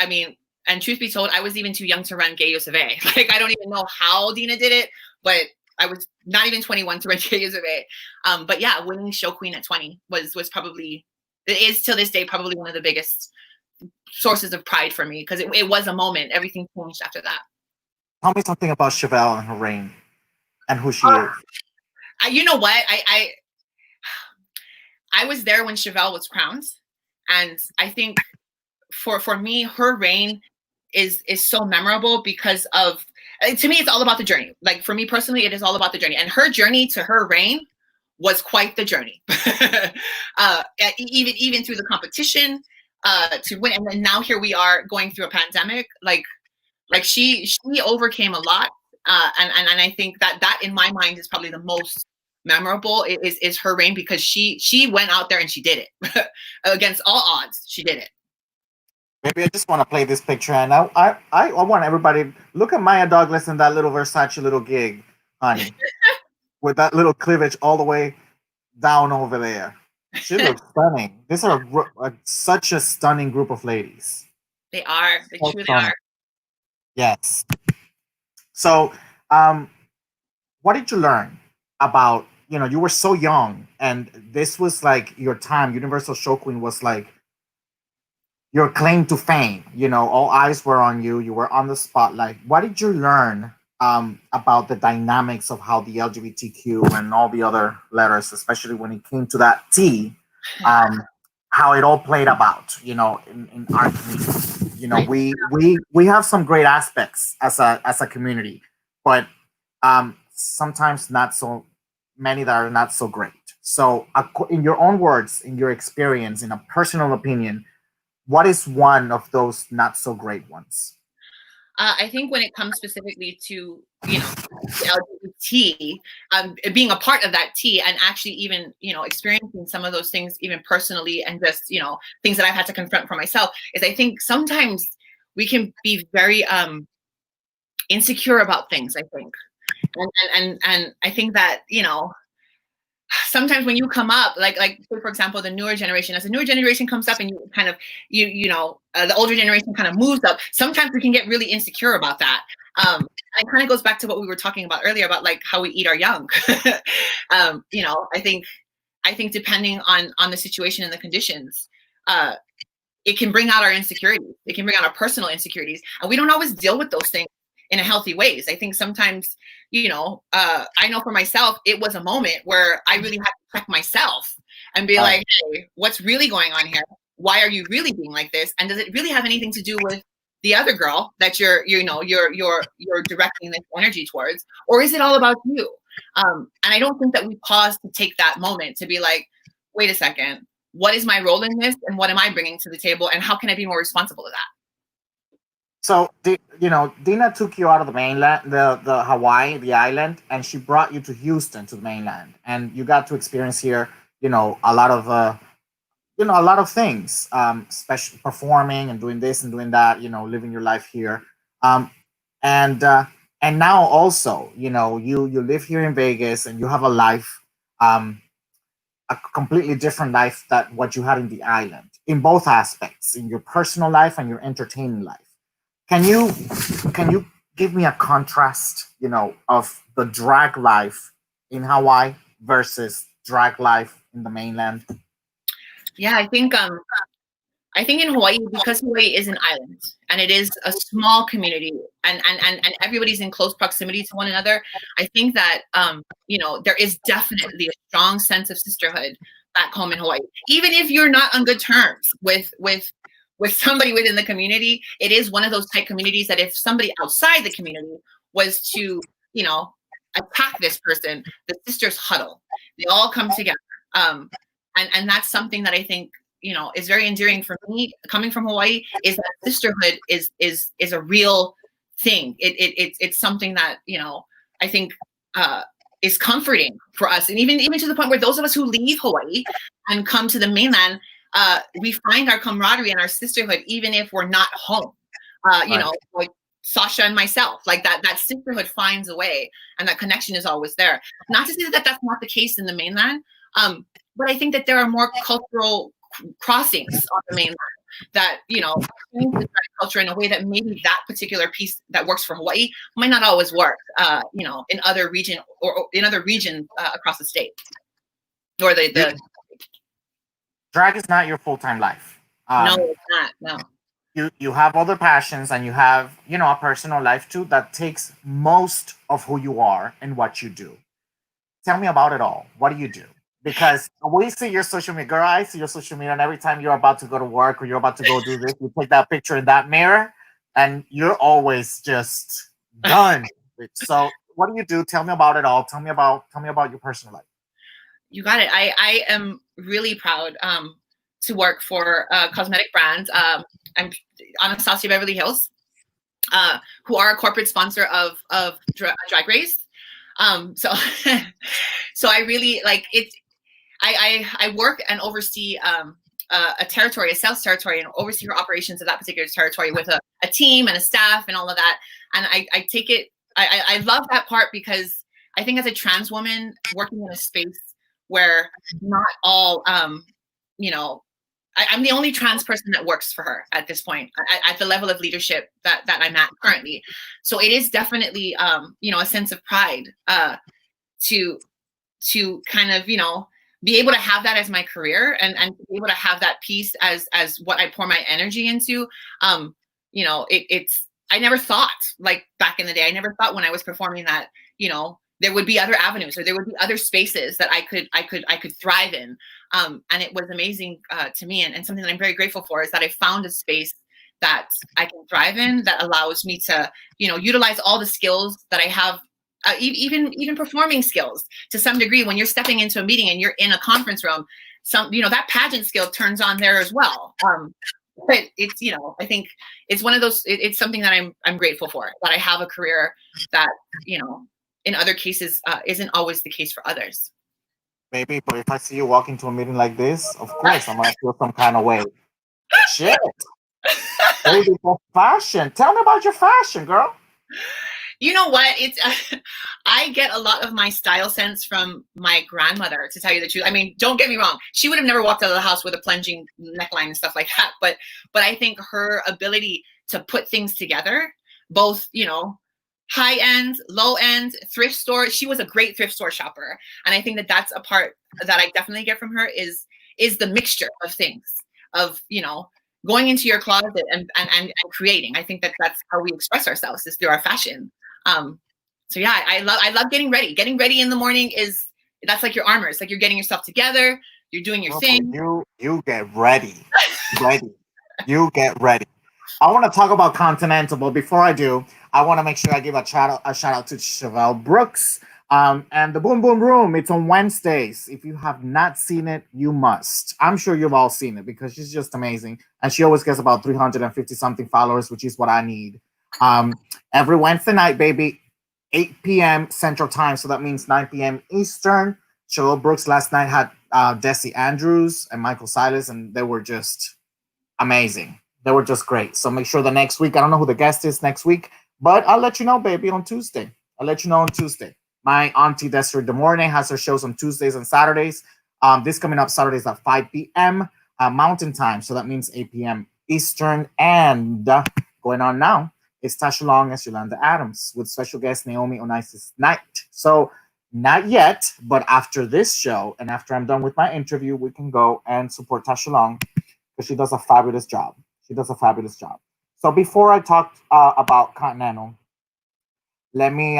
and truth be told, I was even too young to run Gay USA. Like, I don't even know how Dina did it, but I was not even 21 to run Gay USA. But yeah, winning show queen at 20 was probably, it is till this day, probably one of the biggest sources of pride for me, because it was a moment. Everything changed after that. Tell me something about Chevelle and her reign and who she is. You know what? I was there when Chevelle was crowned, and I think for me, her reign is so memorable because of, to me, it's all about the journey. Like, for me personally, it is all about the journey, and her journey to her reign was quite the journey. Even through the competition to win, and then now here we are going through a pandemic. Like she overcame a lot, and I think that in my mind is probably the most memorable is her reign, because she went out there and she did it against all odds. She did it. Maybe I just want to play this picture, and I want everybody to look at Maya Douglas in that little Versace little gig, honey, with that little cleavage all the way down over there. She looks stunning. These are such a stunning group of ladies. They are. They So truly stunning. are. Yes. So, what did you learn about, you were so young, and this was like your time. Universal Show Queen was like your claim to fame. All eyes were on you. You were on the spotlight. What did you learn about the dynamics of how the LGBTQ and all the other letters, especially when it came to that T, how it all played about, in our community? We have some great aspects as a community, but sometimes not so many that are not so great. So, in your own words, in your experience, in a personal opinion, what is one of those not so great ones? I think when it comes specifically to LGBT, being a part of that T, and actually even experiencing some of those things even personally, and just things that I've had to confront for myself, is I think sometimes we can be very insecure about things. I think, and I think that sometimes when you come up, like for example, the newer generation, as the newer generation comes up, and you kind of the older generation kind of moves up, sometimes we can get really insecure about that. It kind of goes back to what we were talking about earlier about like how we eat our young. I think depending on the situation and the conditions, it can bring out our insecurities. It can bring out our personal insecurities, and we don't always deal with those things in a healthy ways. I think sometimes, I know for myself, it was a moment where I really had to check myself and be like, hey, what's really going on here? Why are you really being like this? And does it really have anything to do with the other girl that you're directing this energy towards? Or is it all about you? And I don't think that we pause to take that moment to be like, wait a second, what is my role in this? And what am I bringing to the table? And how can I be more responsible of that? So, Dina took you out of the mainland, the Hawaii, the island, and she brought you to Houston, to the mainland, and you got to experience here, a lot of things, especially performing and doing this and doing that, living your life here, and now also, you live here in Vegas, and you have a life, a completely different life than what you had in the island, in both aspects, in your personal life and your entertaining life. Can you give me a contrast, of the drag life in Hawaii versus drag life in the mainland? Yeah, I think in Hawaii, because Hawaii is an island and it is a small community, and everybody's in close proximity to one another, I think that there is definitely a strong sense of sisterhood back home in Hawaii. Even if you're not on good terms with somebody within the community, it is one of those tight communities that if somebody outside the community was to, attack this person, the sisters huddle. They all come together. And that's something that I think, is very endearing for me coming from Hawaii, is that sisterhood is a real thing. It's something that, I think is comforting for us. And even to the point where those of us who leave Hawaii and come to the mainland, we find our camaraderie and our sisterhood, even if we're not home. You know, like Sasha and myself, like that sisterhood finds a way, and that connection is always there. Not to say that that's not the case in the mainland, but I think that there are more cultural crossings on the mainland that, you know, change the culture in a way that maybe that particular piece that works for Hawaii might not always work, you know, in other regions across the state or the drag is not your full-time life. No, it's not. No. You have other passions, and you have, you know, a personal life too that takes most of who you are and what you do. Tell me about it all. What do you do? Because we see your social media, girl, I see your social media, and every time you're about to go to work or you're about to go do this, you take that picture in that mirror, and you're always just done. So what do you do? Tell me about it all. Tell me about your personal life. You got it. I am really proud to work for a cosmetic brand. I'm Anastasia Beverly Hills, who are a corporate sponsor of Drag Race. So I really like it. I work and oversee a territory, a sales territory, and oversee her operations of that particular territory with a team and a staff and all of that. And I take it. I love that part because I think as a trans woman working in a space where not all, you know, I'm the only trans person that works for her at this point at the level of leadership that I'm at currently. So it is definitely, you know, a sense of pride to kind of, you know, be able to have that as my career and be able to have that piece as what I pour my energy into. You know, it's, I never thought, like back in the day, I never thought when I was performing that, you know, there would be other avenues or there would be other spaces that I could thrive in. And it was amazing to me. And something that I'm very grateful for is that I found a space that I can thrive in that allows me to, you know, utilize all the skills that I have, even performing skills to some degree. When you're stepping into a meeting and you're in a conference room, you know, that pageant skill turns on there as well. But it's, you know, I think it's one of those, it's something that I'm grateful for, that I have a career that, you know, in other cases isn't always the case for others. Baby, but if I see you walk into a meeting like this, of course I'm gonna feel some kind of way. Shit. Baby, for fashion. Tell me about your fashion, girl. You know what? It's I get a lot of my style sense from my grandmother, to tell you the truth. I mean, don't get me wrong. She would have never walked out of the house with a plunging neckline and stuff like that. But I think her ability to put things together, both, you know, high end, low end, thrift store. She was a great thrift store shopper. And I think that that's a part that I definitely get from her is the mixture of things, of, you know, going into your closet and creating. I think that that's how we express ourselves, is through our fashion. So yeah, I love getting ready. Getting ready in the morning that's like your armor. It's like you're getting yourself together. You're doing your thing. You get ready. You get ready. I want to talk about Continental, but before I do, I want to make sure I give a shout out to Chevelle Brooks and the Boom Boom Room. It's on Wednesdays. If you have not seen it, you must. I'm sure you've all seen it because she's just amazing, and she always gets about 350 something followers, which is what I need. Every Wednesday night, baby, 8 p.m. Central Time, so that means 9 p.m. Eastern. Chevelle Brooks last night had Desi Andrews and Michael Silas, and they were just amazing. They were just great. So make sure the next week, I don't know who the guest is next week, but I'll let you know, baby, on Tuesday. My auntie Desiree DeMornay has her shows on Tuesdays and Saturdays. This coming up Saturdays at 5 p.m. Mountain Time. So that means 8 p.m. Eastern. And going on now is Tasha Long as Yolanda Adams with special guest Naomi Onaisis Knight. So not yet, but after this show and after I'm done with my interview, we can go and support Tasha Long because she does a fabulous job. So before I talk about Continental, let me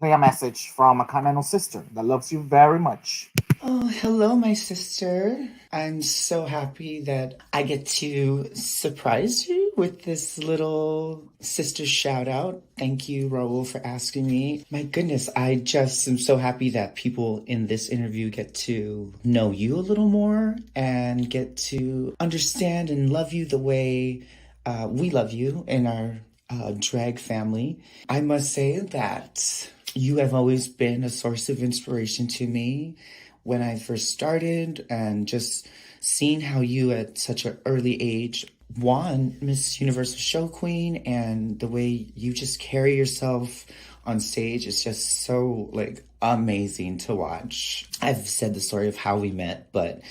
play a message from a Continental sister that loves you very much. Oh, hello, my sister. I'm so happy that I get to surprise you with this little sister shout out. Thank you, Raul, for asking me. My goodness, I just am so happy that people in this interview get to know you a little more and get to understand and love you the way we love you in our drag family. I must say that You have always been a source of inspiration to me when I first started, and just seeing how you at such an early age won Miss Universal Show Queen, and the way you just carry yourself on stage is just so like amazing to watch. I've said the story of how we met, but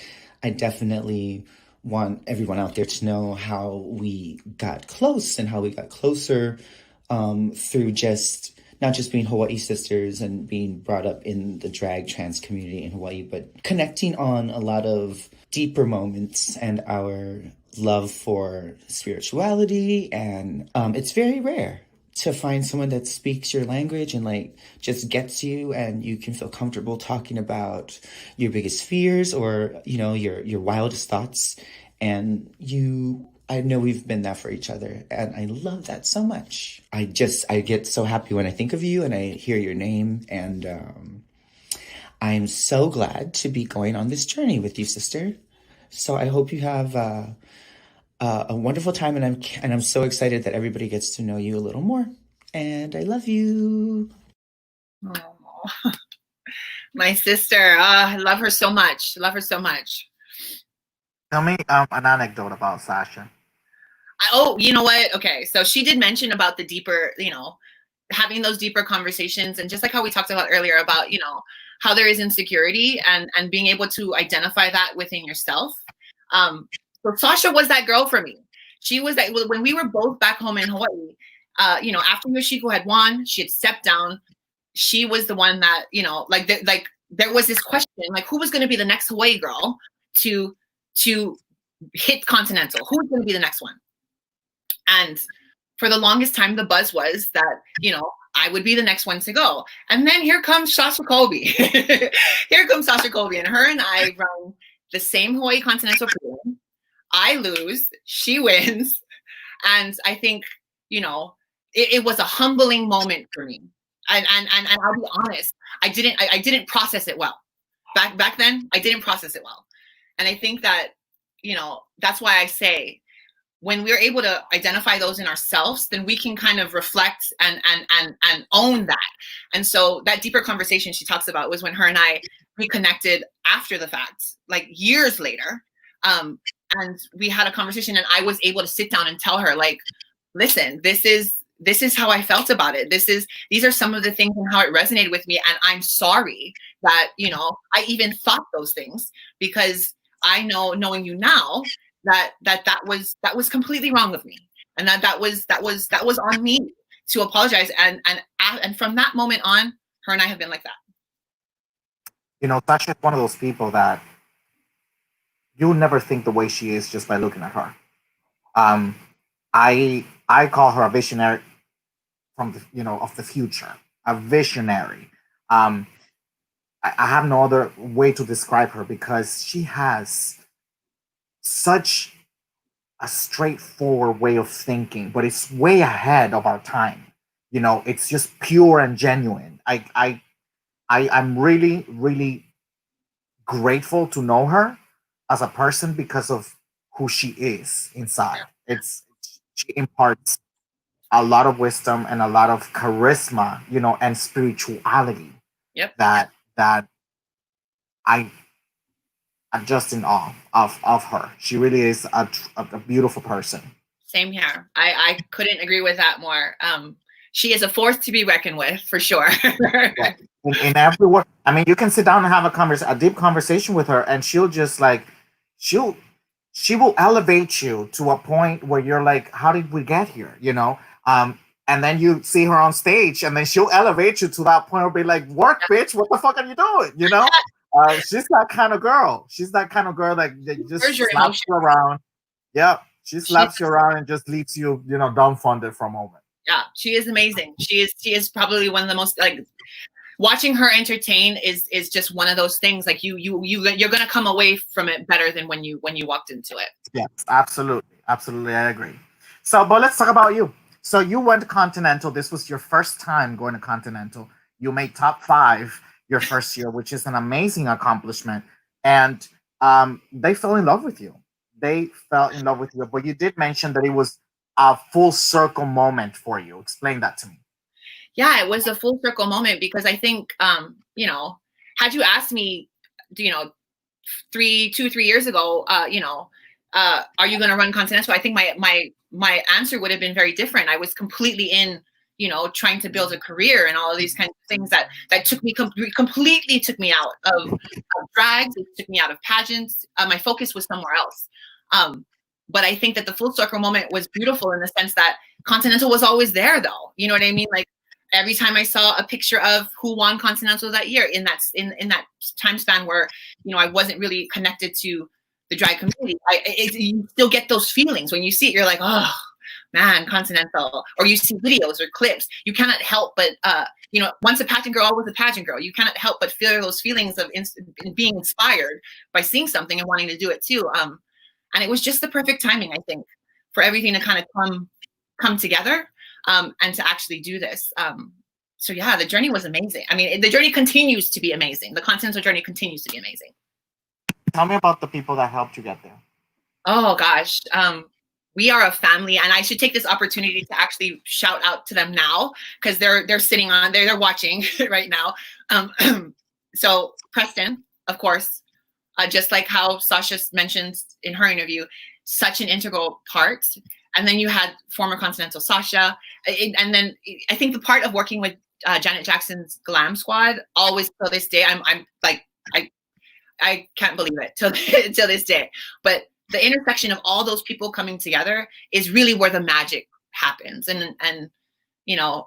I definitely want everyone out there to know how we got close and how we got closer through just not just being Hawaii sisters and being brought up in the drag trans community in Hawaii, but connecting on a lot of deeper moments and our love for spirituality. And it's very rare to find someone that speaks your language and like just gets you, and you can feel comfortable talking about your biggest fears or, you know, your wildest thoughts. And I know we've been there for each other, and I love that so much. I get so happy when I think of you and I hear your name, and I'm so glad to be going on this journey with you, sister. So I hope you have a wonderful time, and I'm so excited that everybody gets to know you a little more. And I love you. Oh, my sister. I love her so much. Love her so much. Tell me an anecdote about Sasha. Oh, you know what? Okay, so she did mention about the deeper, you know, having those deeper conversations, and just like how we talked about earlier about, you know, how there is insecurity and being able to identify that within yourself. So Sasha was that girl for me. She was that when we were both back home in Hawaii. You know, after Yoshiko had won, she had stepped down. She was the one that, you know, like there was this question, like who was going to be the next Hawaii girl to hit Continental? Who was going to be the next one? And for the longest time, the buzz was that, you know, I would be the next one to go. And then here comes Sasha Colby. Here comes Sasha Colby, and her and I run the same Hawaii Continental program. I lose, she wins. And I think, you know, it was a humbling moment for me. And I'll be honest, I didn't process it well. Back then, I didn't process it well. And I think that, you know, that's why I say, when we're able to identify those in ourselves, then we can kind of reflect and own that. And so that deeper conversation she talks about was when her and I reconnected after the fact, like years later. And we had a conversation, and I was able to sit down and tell her, like, listen, this is how I felt about it. These are some of the things and how it resonated with me. And I'm sorry that, you know, I even thought those things, because I know, knowing you now, that was completely wrong of me, and that was on me to apologize. And from that moment on, her and I have been like that. You know, Sasha is one of those people that you'll never think the way she is just by looking at her. I call her a visionary from the, you know, of the future, a visionary. I have no other way to describe her, because she has such a straightforward way of thinking, but it's way ahead of our time. You know, it's just pure and genuine. I'm really, really grateful to know her as a person because of who she is inside. She imparts a lot of wisdom and a lot of charisma, you know, and spirituality. Yep. That I'm just in awe of her. She really is a beautiful person. Same here. I couldn't agree with that more. She is a force to be reckoned with, for sure. Yeah. In every word. I mean, you can sit down and have a deep conversation with her, and she'll just like, she will elevate you to a point where you're like, how did we get here? You know? And then you see her on stage, and then she'll elevate you to that point where be like, work, bitch, what the fuck are you doing? You know? She's that kind of girl. She's that kind of girl that just slaps you around. Yeah, she slaps you around and just leaves you, you know, dumbfounded for a moment. Yeah, she is amazing. She is probably one of the most, like, watching her entertain is just one of those things. Like you're gonna come away from it better than when you walked into it. Yes, absolutely, I agree. So, but let's talk about you. So you went to Continental. This was your first time going to Continental. You made top 5 your first year, which is an amazing accomplishment. And they fell in love with you. But you did mention that it was a full circle moment for you. Explain that to me. yeah, it was a full circle moment because I think, you know, had you asked me, you know, 3 years ago, you know, are you going to run Continental? I think my answer would have been very different. I was completely in, you know, trying to build a career and all of these kinds of things that took me completely took me out of drags. It took me out of pageants. My focus was somewhere else. But I think that the full circle moment was beautiful in the sense that Continental was always there, though. You know what I mean? Like every time I saw a picture of who won Continental that year in that time span where, you know, I wasn't really connected to the drag community, you still get those feelings when you see it. You're like, oh man, Continental, or you see videos or clips. You cannot help but, you know, once a pageant girl, always a pageant girl. You cannot help but feel those feelings of being inspired by seeing something and wanting to do it too. And it was just the perfect timing, I think, for everything to kind of come together and to actually do this. So yeah, the journey was amazing. I mean, the journey continues to be amazing. The Continental journey continues to be amazing. Tell me about the people that helped you get there. Oh gosh, we are a family, and I should take this opportunity to actually shout out to them now because they're sitting on there, they're watching right now. So Preston, of course. Just like how Sasha mentioned in her interview, such an integral part. And then you had former Continental Sasha. And then I think the part of working with Janet Jackson's Glam Squad, always till this day, I'm like, I can't believe it till this day. But the intersection of all those people coming together is really where the magic happens. And you know,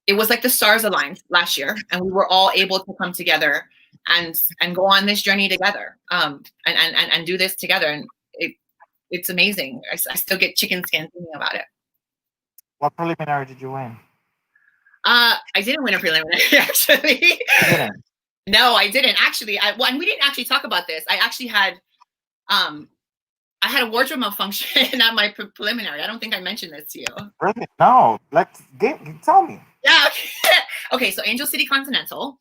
it was like the stars aligned last year, and we were all able to come together and go on this journey together, and do this together, and it's amazing. I still get chicken skin thinking about it. What preliminary did you win? I didn't win a preliminary, actually. You didn't? No, I didn't actually. And we didn't actually talk about this. I actually had I had a wardrobe malfunction at my preliminary. I don't think I mentioned this to you. Really? No. Tell me. Yeah. Okay. So Angel City Continental.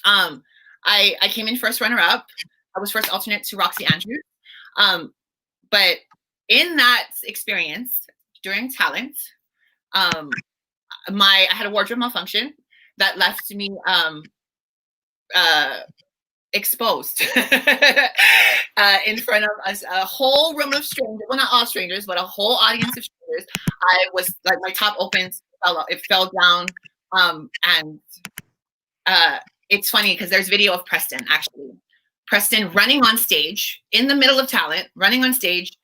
I came in first runner-up. I was first alternate to Roxy Andrews. But in that experience during talent, I had a wardrobe malfunction that left me exposed in front of a whole room of strangers. Well, not all strangers, but a whole audience of strangers. I was like, my top opened, it fell down, and it's funny because there's video of Preston, actually. Preston running on stage in the middle of talent, running on stage,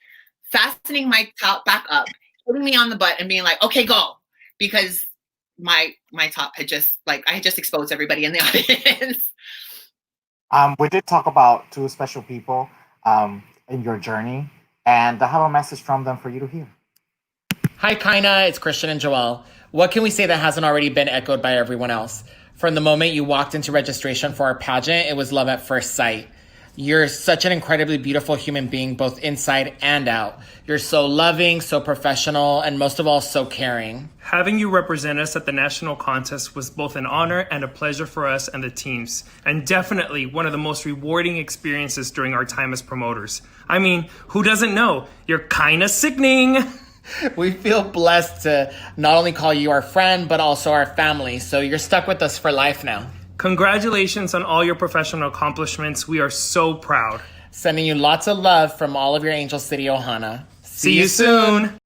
fastening my top back up, putting me on the butt and being like, okay, go. Because my top had just, like, I had just exposed everybody in the audience. We did talk about two special people in your journey, and I have a message from them for you to hear. Hi, Kaina. It's Christian and Joelle. What can we say that hasn't already been echoed by everyone else? From the moment you walked into registration for our pageant, it was love at first sight. You're such an incredibly beautiful human being, both inside and out. You're so loving, so professional, and most of all, so caring. Having you represent us at the national contest was both an honor and a pleasure for us and the teams, and definitely one of the most rewarding experiences during our time as promoters. I mean, who doesn't know? You're kinda sickening. We feel blessed to not only call you our friend, but also our family, so you're stuck with us for life now. Congratulations on all your professional accomplishments. We are so proud. Sending you lots of love from all of your Angel City Ohana. See you soon.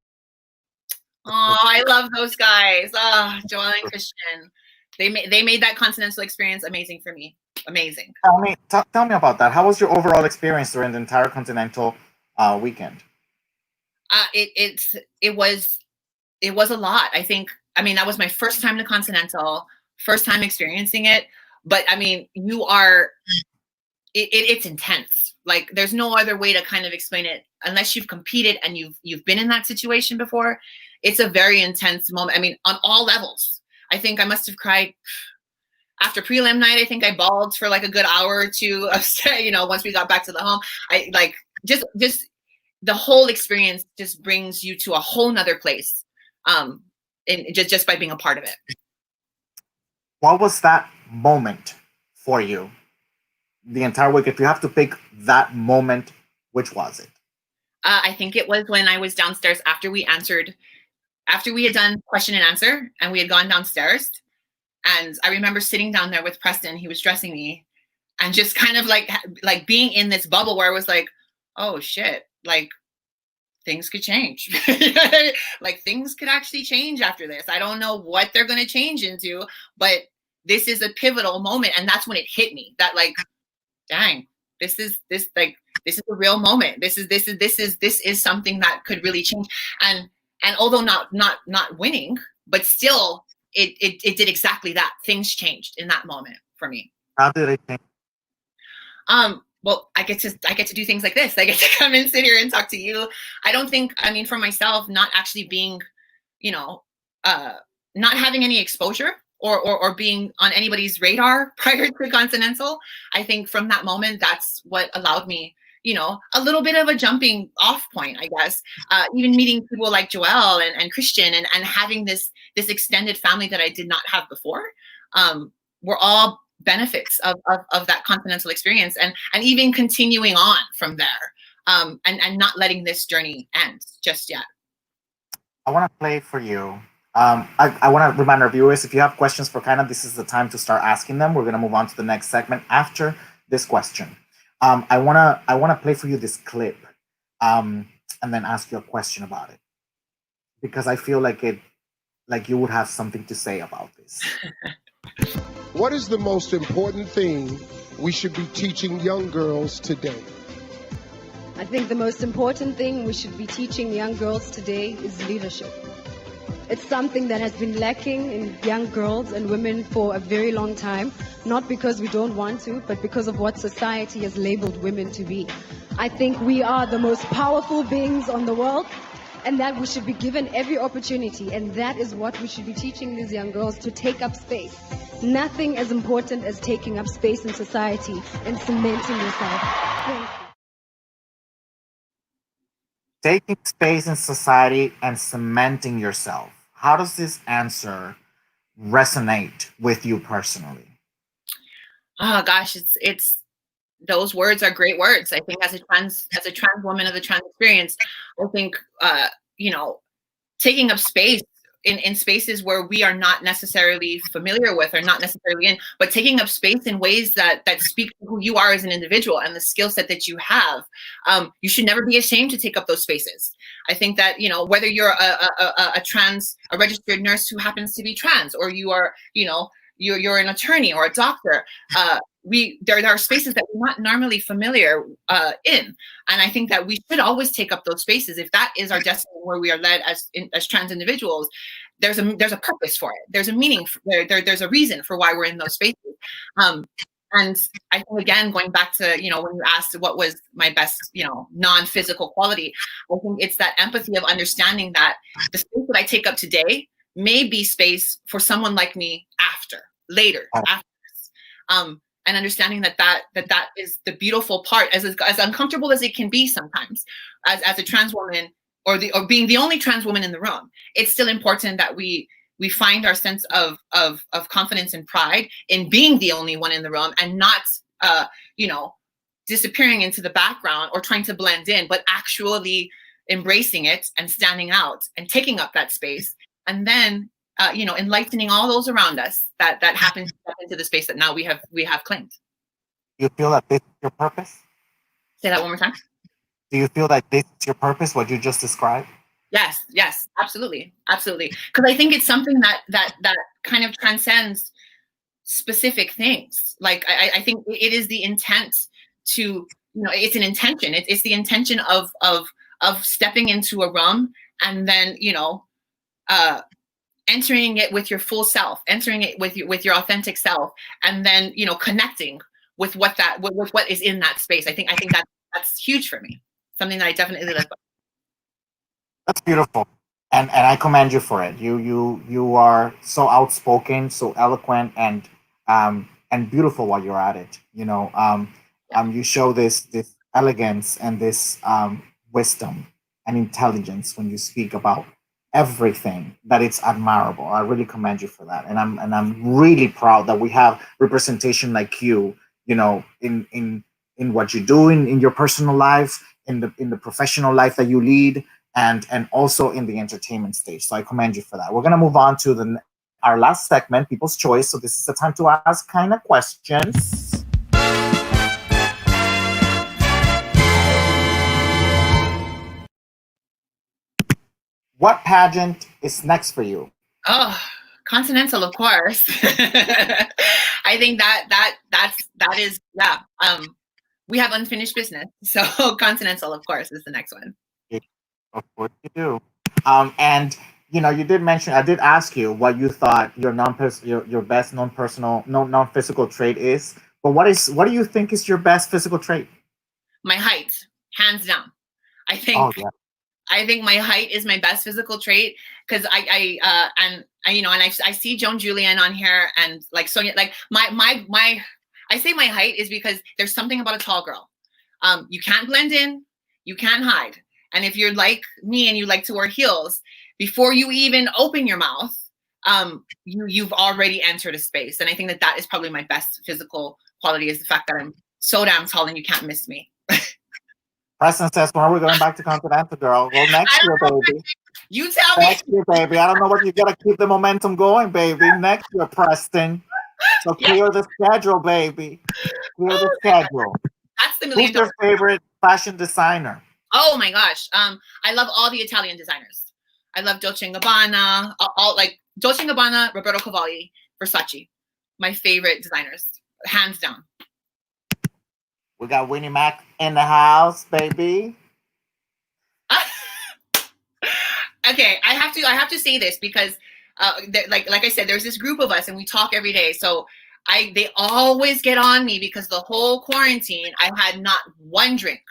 Oh, I love those guys. Oh, Joelle and Christian. They made that Continental experience amazing for me. Amazing. Tell me about that. How was your overall experience during the entire Continental weekend? It was a lot. I mean, that was my first time to Continental, first time experiencing it. But I mean, it's intense. Like, there's no other way to kind of explain it unless you've competed and you've been in that situation before. It's a very intense moment. I mean, on all levels. I think I must have cried after prelim night. I think I bawled for like a good hour or two. You know, once we got back to the home, I like just the whole experience just brings you to a whole nother place. And just by being a part of it. What was that moment for you? The entire week, if you have to pick that moment, which was it? I think it was when I was downstairs after we answered after we had done question and answer and we had gone downstairs, and I remember sitting down there with Preston, he was dressing me, and just kind of like being in this bubble where I was like, oh shit, like things could change. Like things could actually change after this. I don't know what they're going to change into, but this is a pivotal moment. And that's when it hit me that like, dang, this is a real moment. This is something that could really change. And although not winning, but still it did exactly that. Things changed in that moment for me. How did it change? Well, I get to do things like this. I get to come and sit here and talk to you. I mean, for myself, not actually being, not having any exposure or being on anybody's radar prior to Continental. I think from that moment, that's what allowed me, a little bit of a jumping off point, I guess. Even meeting people like Joelle and Christian and having this extended family that I did not have before. We're all benefits of that Continental experience and even continuing on from there and not letting this journey end just yet. I want to play for you. I want to remind our viewers, if you have questions for Kaina, this is the time to start asking them. We're going to move on to the next segment after this question. I want to play for you this clip and then ask you a question about it, because I feel like you would have something to say about this. What is the most important thing we should be teaching young girls today? I think the most important thing we should be teaching young girls today is leadership. It's something that has been lacking in young girls and women for a very long time, not because we don't want to, but because of what society has labeled women to be. I think we are the most powerful beings on the world, and that we should be given every opportunity, and that is what we should be teaching these young girls, to take up space. Nothing as important as taking up space in society and cementing yourself. Thank you. Taking space in society and cementing yourself. How does this answer resonate with you personally? Oh gosh, it's those words are great words. I think as a trans woman of the trans experience, I think taking up space in spaces where we are not necessarily familiar with or not necessarily in, but taking up space in ways that speak to who you are as an individual and the skill set that you have. You should never be ashamed to take up those spaces. I think that, whether you're a registered nurse who happens to be trans, or you are, you're an attorney or a doctor, there are spaces that we're not normally familiar in, and I think that we should always take up those spaces if that is our destiny, where we are led as trans individuals. There's a purpose for it. There's a meaning. There's a reason for why we're in those spaces. And I think, again, going back to when you asked what was my best non-physical quality, I think it's that empathy of understanding that the space that I take up today may be space for someone like me later after this. And understanding that is the beautiful part, as uncomfortable as it can be sometimes, as a trans woman or being the only trans woman in the room. It's still important that we find our sense of confidence and pride in being the only one in the room, and not disappearing into the background or trying to blend in, but actually embracing it and standing out and taking up that space, and then enlightening all those around us that happen to step into the space that now we have claimed. Do you feel that this is your purpose? Say that one more time. Do you feel that this is your purpose, what you just described? Yes, absolutely. Because I think it's something that kind of transcends specific things. Like I think it is the intent to, it's an intention. It's the intention of stepping into a room and then, entering it with your full self, entering it with your authentic self, and then connecting with what is in that space. I think that's huge for me. Something that I definitely live by. That's beautiful, and I commend you for it. You are so outspoken, so eloquent, and beautiful while you're at it. You show this elegance and this wisdom and intelligence when you speak about everything, that it's admirable. I really commend you for that, and I'm really proud that we have representation like you, in what you do in your personal life, in the professional life that you lead, and also in the entertainment stage. So I commend you for that. We're gonna move on to our last segment, People's Choice. So this is the time to ask kind of questions. What pageant is next for you? Oh, Continental, of course. I think that is, yeah. We have unfinished business, so Continental, of course, is the next one. Of course you do. And you did mention, I did ask you what you thought your your best non-physical trait is. But what do you think is your best physical trait? My height, hands down. I think. Oh, yeah. I think my height is my best physical trait because I see Joan Julian on here and like Sonia, like I say my height is because there's something about a tall girl. You can't blend in, you can't hide. And if you're like me and you like to wear heels, before you even open your mouth, you've already entered a space. And I think that is probably my best physical quality, is the fact that I'm so damn tall and you can't miss me. Preston says, when are we going back to Continental, girl? Well, next year, baby. You tell me. Next year, baby. I don't know what you got to keep the momentum going, baby. Next year, Preston. So clear the schedule, baby. Clear the schedule. That's the $1 million. Who's your favorite fashion designer? Oh my gosh. I love all the Italian designers. I love Dolce & Gabbana, all like Dolce & Gabbana, Roberto Cavalli, Versace. My favorite designers, hands down. We got Winnie Mac in the house, baby. Okay, I have to say this because, like I said, there's this group of us and we talk every day. So they always get on me because the whole quarantine I had not one drink,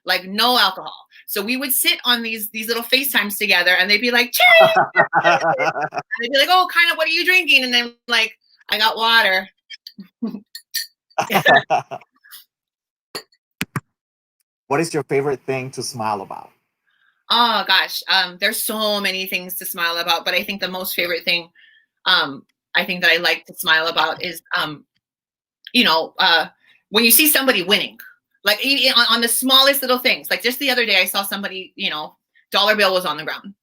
like no alcohol. So we would sit on these little FaceTimes together and they'd be like, cheers! And they'd be like, oh, kind of, what are you drinking? And then like, I got water. What is your favorite thing to smile about? Oh gosh, there's so many things to smile about, but I think the most favorite thing, I think that I like to smile about is, when you see somebody winning, like on the smallest little things. Like just the other day, I saw somebody, dollar bill was on the ground,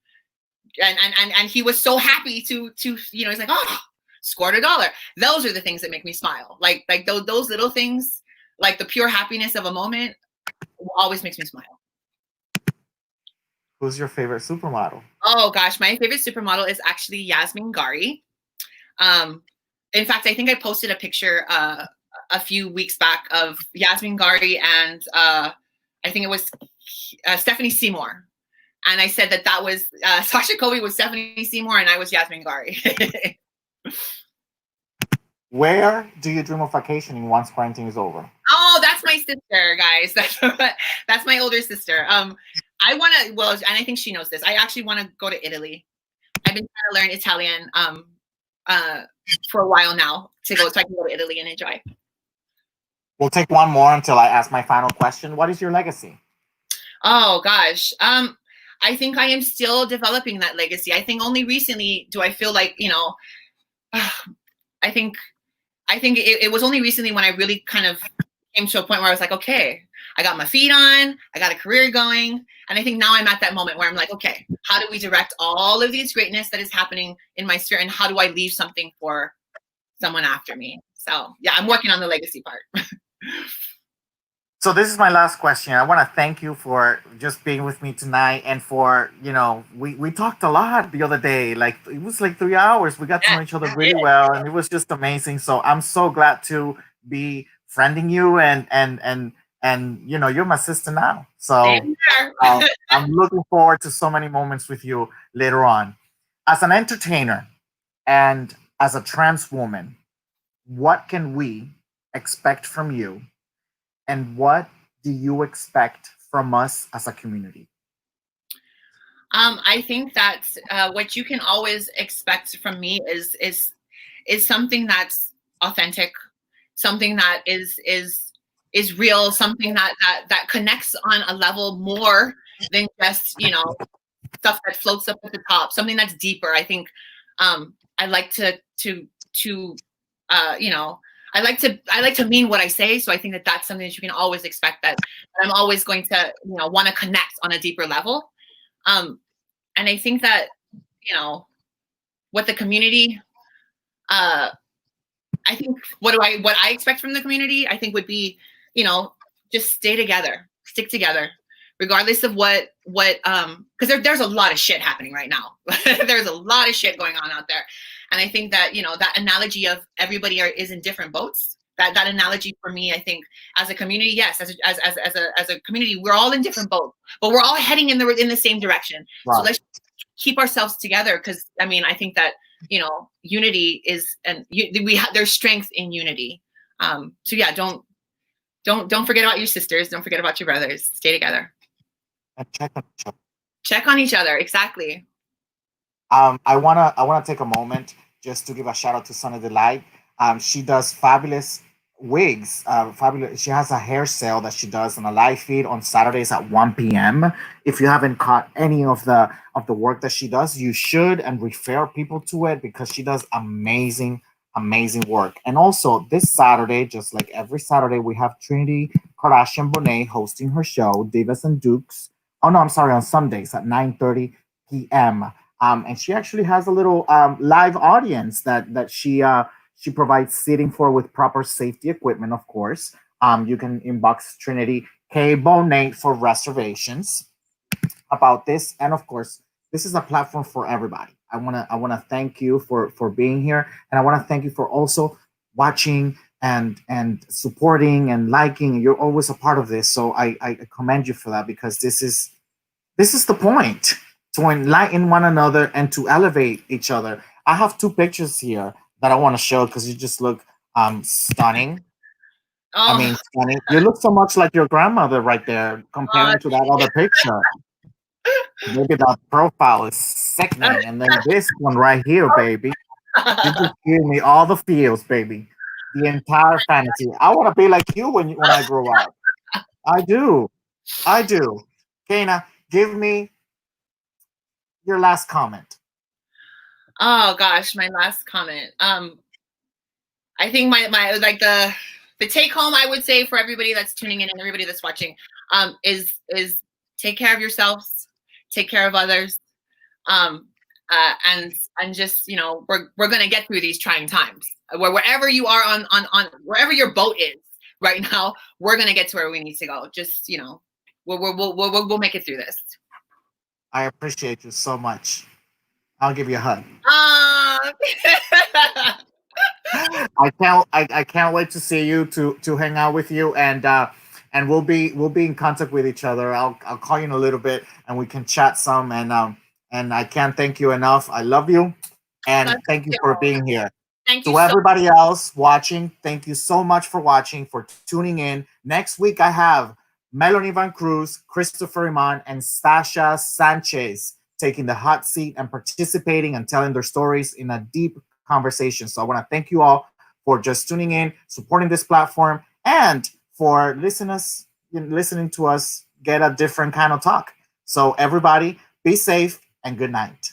and he was so happy to he's like, oh, scored $1. Those are the things that make me smile. Like those little things, like the pure happiness of a moment, always makes me smile. Who's your favorite supermodel? Oh gosh, my favorite supermodel is actually Yasmin Gari. In fact, I think I posted a picture a few weeks back of Yasmin Gari and I think it was Stephanie Seymour. And I said that was Sasha Colby was Stephanie Seymour and I was Yasmin Gari. Where do you dream of vacationing once quarantine is over? Oh, that's my sister, guys. That's my older sister. I want to, well, and I think she knows this. I actually want to go to Italy. I've been trying to learn Italian for a while now so I can go to Italy and enjoy. We'll take one more until I ask my final question. What is your legacy? Oh gosh. I think I am still developing that legacy. I think only recently do I feel like, I think it was only recently when I really kind of came to a point where I was like, okay, I got my feet on, I got a career going. And I think now I'm at that moment where I'm like, okay, how do we direct all of these greatness that is happening in my sphere? And how do I leave something for someone after me? So yeah, I'm working on the legacy part. So this is my last question. I want to thank you for just being with me tonight and for, we talked a lot the other day. Like it was like 3 hours. We got to know each other really well and it was just amazing. So I'm so glad to be friending you and you're my sister now. So I'm looking forward to so many moments with you later on. As an entertainer and as a trans woman, what can we expect from you? And what do you expect from us as a community? I think that what you can always expect from me is something that's authentic, something that is real, something that connects on a level more than just stuff that floats up at the top, something that's deeper. I think I like to I like to mean what I say. So I think that that's something that you can always expect, that I'm always going to, want to connect on a deeper level. And I think that, you know, what the community, I think what I expect from the community, I think would be, you know, just stay together, stick together, regardless of what because there's a lot of shit happening right now. There's a lot of shit going on out there. And I think that, you know, that analogy of everybody is in different boats. That analogy for me, I think, as a community, yes, as a community, we're all in different boats, but we're all heading in the same direction. Right. So let's keep ourselves together, because I mean, I think that, you know, unity is, and there's strength in unity. So yeah, don't forget about your sisters. Don't forget about your brothers. Stay together. And check on each other. Check on each other. Exactly. I wanna take a moment just to give a shout out to Sunny Delight. She does fabulous wigs. Fabulous. She has a hair sale that she does on a live feed on Saturdays at 1 p.m. If you haven't caught any of the work that she does, you should, and refer people to it, because she does amazing work. And also this Saturday, just like every Saturday, we have Trinity Kardashian Bonet hosting her show, Divas and Dukes. Oh no, I'm sorry, on Sundays at 9:30 p.m. And she actually has a little live audience that she provides seating for with proper safety equipment, of course. You can inbox Trinity K Bonet for reservations about this. And of course, this is a platform for everybody. I wanna thank you for being here, and I want to thank you for also watching and supporting and liking. You're always a part of this, so I commend you for that, because this is the point, to enlighten one another and to elevate each other. I have two pictures here that I want to show, because you just look stunning. Oh, I mean, stunning. You look so much like your grandmother right there, comparing to that other picture. Maybe that profile is sickening, and then this one right here, baby. You just give me all the feels, baby. The entire fantasy. I want to be like you when I grow up. I do. Kaina, give me your last comment. oh gosh, my last comment. I think my like the take home, I would say, for everybody that's tuning in and everybody that's watching, is take care of yourselves, take care of others, and just, you know, we're gonna get through these trying times. Wherever you are on wherever your boat is right now, we're gonna get to where we need to go. Just, you know, we'll make it through this. I appreciate you so much. I'll give you a hug. I can't wait to see you, to hang out with you, and we'll be in contact with each other. I'll call you in a little bit, and we can chat some, and I can't thank you enough. I love you, and thank you for being here. Thank you To everybody else watching, thank you so much for watching, for tuning in. Next week I have Melanie Van Cruz, Christopher Iman, and Stasha Sanchez taking the hot seat and participating and telling their stories in a deep conversation. So I want to thank you all for just tuning in, supporting this platform, and for listening to us get a different kind of talk. So everybody, be safe and good night.